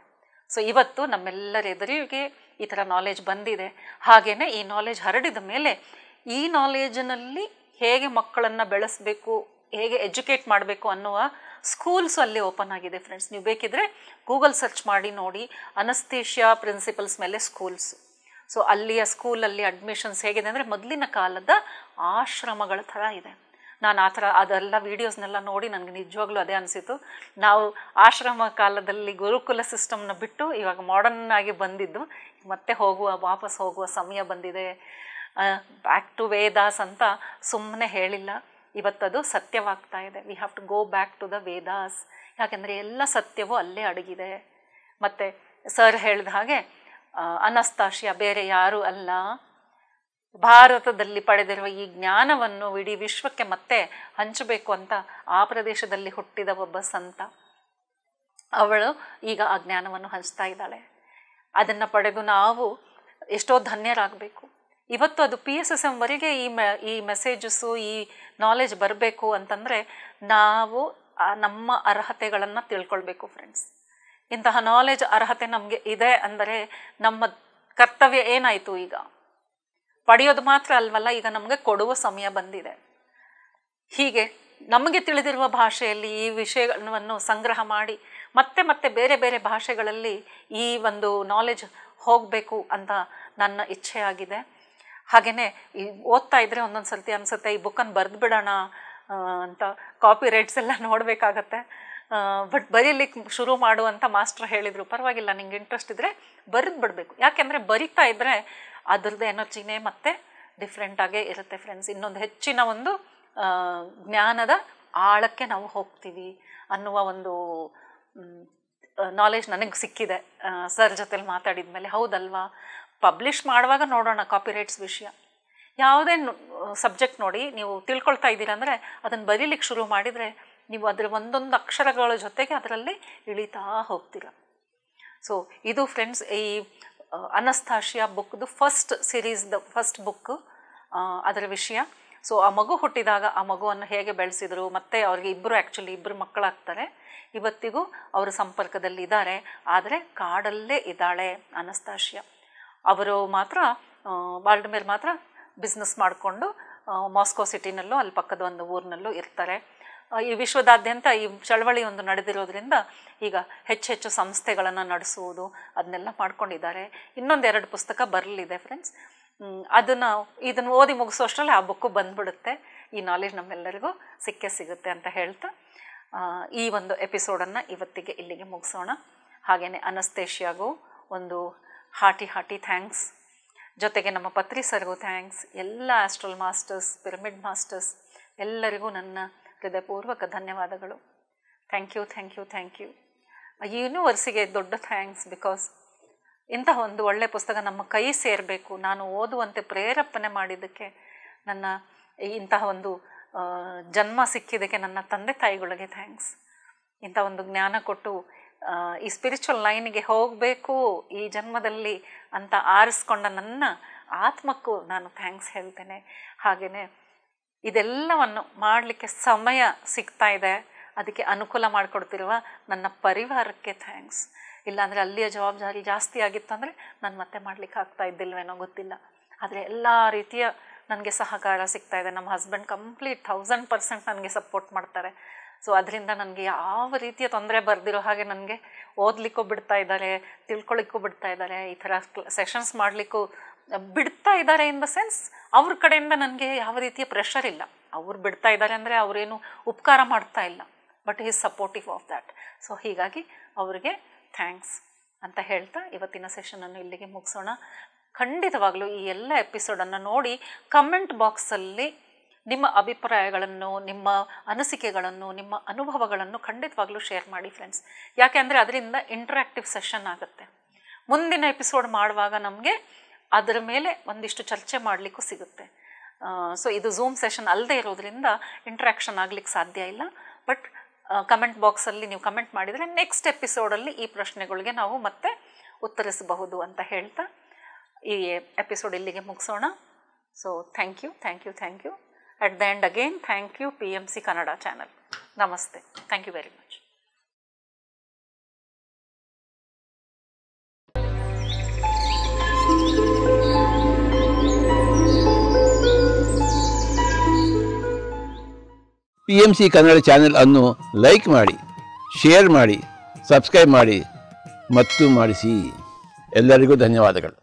ಸೊ ಇವತ್ತು ನಮ್ಮೆಲ್ಲರ ಎದುರಿಗೆ ಈ ಥರ ನಾಲೆಜ್ ಬಂದಿದೆ. ಹಾಗೆಯೇ ಈ ನಾಲೆಜ್ ಹರಡಿದ ಮೇಲೆ ಈ ನಾಲೆಜಿನಲ್ಲಿ ಹೇಗೆ ಮಕ್ಕಳನ್ನು ಬೆಳೆಸಬೇಕು, ಹೇಗೆ ಎಜುಕೇಟ್ ಮಾಡಬೇಕು ಅನ್ನುವ ಸ್ಕೂಲ್ಸು ಅಲ್ಲಿ ಓಪನ್ ಆಗಿದೆ ಫ್ರೆಂಡ್ಸ್. ನೀವು ಬೇಕಿದ್ರೆ ಗೂಗಲ್ ಸರ್ಚ್ ಮಾಡಿ ನೋಡಿ, ಅನಸ್ತೇಷಿಯಾ ಪ್ರಿನ್ಸಿಪಲ್ಸ್ ಮೇಲೆ ಸ್ಕೂಲ್ಸ್. ಸೊ ಅಲ್ಲಿಯ ಸ್ಕೂಲಲ್ಲಿ ಅಡ್ಮಿಷನ್ಸ್ ಹೇಗಿದೆ ಅಂದರೆ ಮೊದಲಿನ ಕಾಲದ ಆಶ್ರಮಗಳ ಥರ ಇದೆ. ನಾನು ಆ ಥರ ಅದೆಲ್ಲ ವೀಡಿಯೋಸ್ನೆಲ್ಲ ನೋಡಿ ನನಗೆ ನಿಜವಾಗ್ಲೂ ಅದೇ ಅನಿಸಿತು. ನಾವು ಆಶ್ರಮ ಕಾಲದಲ್ಲಿ ಗುರುಕುಲ ಸಿಸ್ಟಮ್ನ ಬಿಟ್ಟು ಇವಾಗ ಮಾಡರ್ನ್ ಆಗಿ ಬಂದಿದ್ದು, ಮತ್ತೆ ವಾಪಸ್ ಹೋಗುವ ಸಮಯ ಬಂದಿದೆ. ಬ್ಯಾಕ್ ಟು ವೇದಾಸ್ ಅಂತ ಸುಮ್ಮನೆ ಹೇಳಿಲ್ಲ, ಇವತ್ತದು ಸತ್ಯವಾಗ್ತಾ ಇದೆ. We have to go back to the Vedas. ಯಾಕೆಂದರೆ ಎಲ್ಲ ಸತ್ಯವೂ ಅಲ್ಲೇ ಅಡಗಿದೆ. ಮತ್ತು ಸರ್ ಹೇಳಿದ ಹಾಗೆ ಅನಸ್ತಾಶಿಯಾ ಬೇರೆ ಯಾರೂ ಅಲ್ಲ, ಭಾರತದಲ್ಲಿ ಪಡೆದಿರುವ ಈ ಜ್ಞಾನವನ್ನು ಇಡೀ ವಿಶ್ವಕ್ಕೆ ಮತ್ತೆ ಹಂಚಬೇಕು ಅಂತ ಆ ಪ್ರದೇಶದಲ್ಲಿ ಹುಟ್ಟಿದ ಒಬ್ಬ ಸಂತ. ಅವಳು ಈಗ ಆ ಜ್ಞಾನವನ್ನು ಹಂಚ್ತಾ ಇದ್ದಾಳೆ. ಅದನ್ನು ಪಡೆದು ನಾವು ಎಷ್ಟೋ ಧನ್ಯರಾಗಬೇಕು. ಇವತ್ತು ಅದು PSSMವರೆಗೆ ಈ ಮೆಸೇಜಸ್ಸು ಈ ನಾಲೆಜ್ ಬರಬೇಕು ಅಂತಂದರೆ ನಾವು ನಮ್ಮ ಅರ್ಹತೆಗಳನ್ನು ತಿಳ್ಕೊಳ್ಬೇಕು ಫ್ರೆಂಡ್ಸ್. ಇಂತಹ ನಾಲೆಜ್ ಅರ್ಹತೆ ನಮಗೆ ಇದೆ ಅಂದರೆ ನಮ್ಮ ಕರ್ತವ್ಯ ಏನಾಯಿತು, ಈಗ ಪಡೆಯೋದು ಮಾತ್ರ ಅಲ್ವಲ್ಲ, ಈಗ ನಮಗೆ ಕೊಡುವ ಸಮಯ ಬಂದಿದೆ. ಹೀಗೆ ನಮಗೆ ತಿಳಿದಿರುವ ಭಾಷೆಯಲ್ಲಿ ಈ ವಿಷಯವನ್ನು ಸಂಗ್ರಹ ಮಾಡಿ ಮತ್ತೆ ಮತ್ತೆ ಬೇರೆ ಬೇರೆ ಭಾಷೆಗಳಲ್ಲಿ ಈ ಒಂದು ನಾಲೆಜ್ ಹೋಗಬೇಕು ಅಂತ ನನ್ನ ಇಚ್ಛೆ ಆಗಿದೆ. ಹಾಗೆಯೇ ಈ ಓದ್ತಾ ಇದ್ದರೆ ಒಂದೊಂದು ಸರ್ತಿ ಅನಿಸುತ್ತೆ ಈ ಬುಕ್ಕನ್ನು ಬರೆದು ಬಿಡೋಣ ಅಂತ. ಕಾಪಿ ರೈಟ್ಸ್ ಎಲ್ಲ ನೋಡಬೇಕಾಗತ್ತೆ. ಬಟ್ ಬರೀಲಿಕ್ಕೆ ಶುರು ಮಾಡುವಂಥ ಮಾಸ್ಟ್ರ್ ಹೇಳಿದರು, ಪರವಾಗಿಲ್ಲ ನಿಂಗೆ ಇಂಟ್ರೆಸ್ಟ್ ಇದ್ದರೆ ಬರೆದು ಬಿಡಬೇಕು. ಯಾಕೆಂದರೆ ಬರಿತಾ ಇದ್ದರೆ ಅದರದ್ದು ಎನರ್ಜಿನೇ ಮತ್ತೆ ಡಿಫ್ರೆಂಟಾಗೇ ಇರುತ್ತೆ ಫ್ರೆಂಡ್ಸ್. ಇನ್ನೊಂದು ಹೆಚ್ಚಿನ ಒಂದು ಜ್ಞಾನದ ಆಳಕ್ಕೆ ನಾವು ಹೋಗ್ತೀವಿ ಅನ್ನುವ ಒಂದು ನಾಲೆಜ್ ನನಗೆ ಸಿಕ್ಕಿದೆ ಸರ್ ಜೊತೆಲಿ ಮಾತಾಡಿದ ಮೇಲೆ. ಹೌದಲ್ವಾ, ಪಬ್ಲಿಷ್ ಮಾಡುವಾಗ ನೋಡೋಣ ಕಾಪಿರೈಟ್ಸ್ ವಿಷಯ. ಯಾವುದೇ ಸಬ್ಜೆಕ್ಟ್ ನೋಡಿ ನೀವು ತಿಳ್ಕೊಳ್ತಾ ಇದ್ದೀರ ಅಂದರೆ ಅದನ್ನು ಬರೀಲಿಕ್ಕೆ ಶುರು ಮಾಡಿದರೆ ನೀವು ಅದರ ಒಂದೊಂದು ಅಕ್ಷರಗಳ ಜೊತೆಗೆ ಅದರಲ್ಲಿ ಇಳಿತಾ ಹೋಗ್ತೀರ. ಸೊ ಇದು ಫ್ರೆಂಡ್ಸ್ ಈ ಅನಸ್ತಾಶಿಯಾ ಬುಕ್ದು ಫಸ್ಟ್ ಫಸ್ಟ್ ಬುಕ್, ಅದರ ವಿಷಯ. ಸೊ ಆ ಮಗು ಹುಟ್ಟಿದಾಗ ಆ ಮಗುವನ್ನು ಹೇಗೆ ಬೆಳೆಸಿದ್ರು, ಮತ್ತು ಅವ್ರಿಗೆ ಇಬ್ಬರು ಮಕ್ಕಳಾಗ್ತಾರೆ. ಇವತ್ತಿಗೂ ಅವರು ಸಂಪರ್ಕದಲ್ಲಿ ಇದ್ದಾರೆ, ಆದರೆ ಕಾಡಲ್ಲೇ ಇದ್ದಾಳೆ ಅನಸ್ತಾಶಿಯಾ. ಅವರು ಮಾತ್ರ ವಾಲ್ಡಿಮಿರ್ ಮಾತ್ರ ಬಿಸ್ನೆಸ್ ಮಾಡಿಕೊಂಡು ಮಾಸ್ಕೋ ಸಿಟಿನಲ್ಲೂ ಅಲ್ಲಿ ಪಕ್ಕದ ಒಂದು ಊರಿನಲ್ಲೂ ಇರ್ತಾರೆ. ಈ ವಿಶ್ವದಾದ್ಯಂತ ಈ ಚಳವಳಿ ಒಂದು ನಡೆದಿರೋದ್ರಿಂದ ಈಗ ಹೆಚ್ಚೆಚ್ಚು ಸಂಸ್ಥೆಗಳನ್ನು ನಡೆಸುವುದು ಅದನ್ನೆಲ್ಲ ಮಾಡ್ಕೊಂಡಿದ್ದಾರೆ. ಇನ್ನೊಂದೆರಡು ಪುಸ್ತಕ ಬರಲಿದೆ ಫ್ರೆಂಡ್ಸ್. ಇದನ್ನು ಓದಿ ಮುಗಿಸೋಷ್ಟರಲ್ಲಿ ಆ ಬುಕ್ಕು ಬಂದ್ಬಿಡುತ್ತೆ. ಈ ನಾಲೆಜ್ ನಮ್ಮೆಲ್ಲರಿಗೂ ಸಿಗುತ್ತೆ ಅಂತ ಹೇಳ್ತಾ ಈ ಒಂದು ಎಪಿಸೋಡನ್ನು ಇವತ್ತಿಗೆ ಇಲ್ಲಿಗೆ ಮುಗಿಸೋಣ. ಹಾಗೆಯೇ ಅನಸ್ತೇಷಿಯಾಗೂ ಒಂದು ಹಾರ್ಟಿ ಥ್ಯಾಂಕ್ಸ್, ಜೊತೆಗೆ ನಮ್ಮ ಪತ್ರಿ ಸರ್ಗೂ ಥ್ಯಾಂಕ್ಸ್, ಎಲ್ಲ ಆಸ್ಟ್ರಲ್ ಮಾಸ್ಟರ್ಸ್, ಪಿರಮಿಡ್ ಮಾಸ್ಟರ್ಸ್ ಎಲ್ಲರಿಗೂ ನನ್ನ ಹೃದಯಪೂರ್ವಕ ಧನ್ಯವಾದಗಳು. Thank you. ಯೂನಿವರ್ಸಿಗೆ ದೊಡ್ಡ ಥ್ಯಾಂಕ್ಸ್. ಬಿಕಾಸ್ ಇಂತಹ ಒಂದು ಒಳ್ಳೆಯ ಪುಸ್ತಕ ನಮ್ಮ ಕೈ ಸೇರಬೇಕು, ನಾನು ಓದುವಂತೆ ಪ್ರೇರೇಪಣೆ ಮಾಡಿದ್ದಕ್ಕೆ, ನನ್ನ ಇಂತಹ ಒಂದು ಜನ್ಮ ಸಿಕ್ಕಿದ್ದಕ್ಕೆ ನನ್ನ ತಂದೆ ತಾಯಿಗಳಿಗೆ ಥ್ಯಾಂಕ್ಸ್. ಇಂಥ ಒಂದು ಜ್ಞಾನ ಕೊಟ್ಟು ಈ ಸ್ಪಿರಿಚುವಲ್ ಲೈನಿಗೆ ಹೋಗಬೇಕು ಈ ಜನ್ಮದಲ್ಲಿ ಅಂತ ಆರಿಸ್ಕೊಂಡ ನನ್ನ ಆತ್ಮಕ್ಕೂ ನಾನು ಥ್ಯಾಂಕ್ಸ್ ಹೇಳ್ತೇನೆ. ಹಾಗೆಯೇ ಇದೆಲ್ಲವನ್ನು ಮಾಡಲಿಕ್ಕೆ ಸಮಯ ಸಿಗ್ತಾ ಇದೆ, ಅದಕ್ಕೆ ಅನುಕೂಲ ಮಾಡಿಕೊಡ್ತಿರುವ ನನ್ನ ಪರಿವಾರಕ್ಕೆ ಥ್ಯಾಂಕ್ಸ್. ಇಲ್ಲಾಂದರೆ ಅಲ್ಲಿಯ ಜವಾಬ್ದಾರಿ ಜಾಸ್ತಿ ಆಗಿತ್ತಂದರೆ ನಾನು ಮತ್ತೆ ಮಾಡಲಿಕ್ಕೆ ಆಗ್ತಾ ಇದ್ದಿಲ್ವೇನೋ ಗೊತ್ತಿಲ್ಲ. ಆದರೆ ಎಲ್ಲ ರೀತಿಯ ನನಗೆ ಸಹಕಾರ ಸಿಗ್ತಾ ಇದೆ. ನಮ್ಮ ಹಸ್ಬೆಂಡ್ ಕಂಪ್ಲೀಟ್ 1000% ನನಗೆ ಸಪೋರ್ಟ್ ಮಾಡ್ತಾರೆ. ಸೊ ಅದರಿಂದ ನನಗೆ ಯಾವ ರೀತಿಯ ತೊಂದರೆ ಬರ್ದಿರೋ ಹಾಗೆ ನನಗೆ ಓದಲಿಕ್ಕೂ ಬಿಡ್ತಾ ಇದ್ದಾರೆ, ತಿಳ್ಕೊಳ್ಳಿಕ್ಕೂ ಬಿಡ್ತಾ ಇದ್ದಾರೆ, ಈ ಥರ ಸೆಷನ್ಸ್ ಮಾಡಲಿಕ್ಕೂ ಬಿಡ್ತಾ ಇದ್ದಾರೆ. ಇನ್ ದ ಸೆನ್ಸ್ ಅವ್ರ ಕಡೆಯಿಂದ ನನಗೆ ಯಾವ ರೀತಿಯ ಪ್ರೆಷರ್ ಇಲ್ಲ. ಅವ್ರು ಬಿಡ್ತಾ ಇದ್ದಾರೆ ಅಂದರೆ ಅವರೇನು ಉಪಕಾರ ಮಾಡ್ತಾ ಇಲ್ಲ, but is supportive of that. So ಹೀಗಾಗಿ ಅವರಿಗೆ ಥ್ಯಾಂಕ್ಸ್ ಅಂತ ಹೇಳ್ತಾ ಇವತ್ತಿನ ಸೆಷನನ್ನು ಇಲ್ಲಿಗೆ ಮುಗಿಸೋಣ. ಖಂಡಿತವಾಗ್ಲೂ ಈ ಎಲ್ಲ ಎಪಿಸೋಡನ್ನು ನೋಡಿ ಕಮೆಂಟ್ ಬಾಕ್ಸಲ್ಲಿ ನಿಮ್ಮ ಅಭಿಪ್ರಾಯಗಳನ್ನು, ನಿಮ್ಮ ಅನಿಸಿಕೆಗಳನ್ನು, ನಿಮ್ಮ ಅನುಭವಗಳನ್ನು ಖಂಡಿತವಾಗ್ಲೂ ಶೇರ್ ಮಾಡಿ ಫ್ರೆಂಡ್ಸ್. ಯಾಕೆ ಅಂದರೆ ಅದರಿಂದ ಇಂಟ್ರ್ಯಾಕ್ಟಿವ್ ಸೆಷನ್ ಆಗುತ್ತೆ. ಮುಂದಿನ ಎಪಿಸೋಡ್ ಮಾಡುವಾಗ ನಮಗೆ ಅದರ ಮೇಲೆ ಒಂದಿಷ್ಟು ಚರ್ಚೆ ಮಾಡಲಿಕ್ಕೂ ಸಿಗುತ್ತೆ. ಸೊ ಇದು ಝೂಮ್ ಸೆಷನ್ ಅಲ್ಲದೆ ಇರೋದ್ರಿಂದ ಇಂಟ್ರ್ಯಾಕ್ಷನ್ ಆಗಲಿಕ್ಕೆ ಸಾಧ್ಯ ಇಲ್ಲ. ಬಟ್ ಕಮೆಂಟ್ ಬಾಕ್ಸಲ್ಲಿ ನೀವು ಕಮೆಂಟ್ ಮಾಡಿದರೆ ನೆಕ್ಸ್ಟ್ ಎಪಿಸೋಡಲ್ಲಿ ಈ ಪ್ರಶ್ನೆಗಳಿಗೆ ನಾವು ಮತ್ತೆ ಉತ್ತರಿಸಬಹುದು ಅಂತ ಹೇಳ್ತಾ ಈ ಎಪಿಸೋಡ್ ಇಲ್ಲಿಗೆ ಮುಗಿಸೋಣ. So thank you. At the end again, thank you PMC Kannada channel. Namaste. Thank you very much. PMC Kannada channel ಅನ್ನು ಲೈಕ್ ಮಾಡಿ, ಶೇರ್ ಮಾಡಿ, ಸಬ್ಸ್ಕ್ರೈಬ್ ಮಾಡಿ ಮತ್ತು ಮಾಡಿಸಿ. ಎಲ್ಲರಿಗೂ ಧನ್ಯವಾದಗಳು.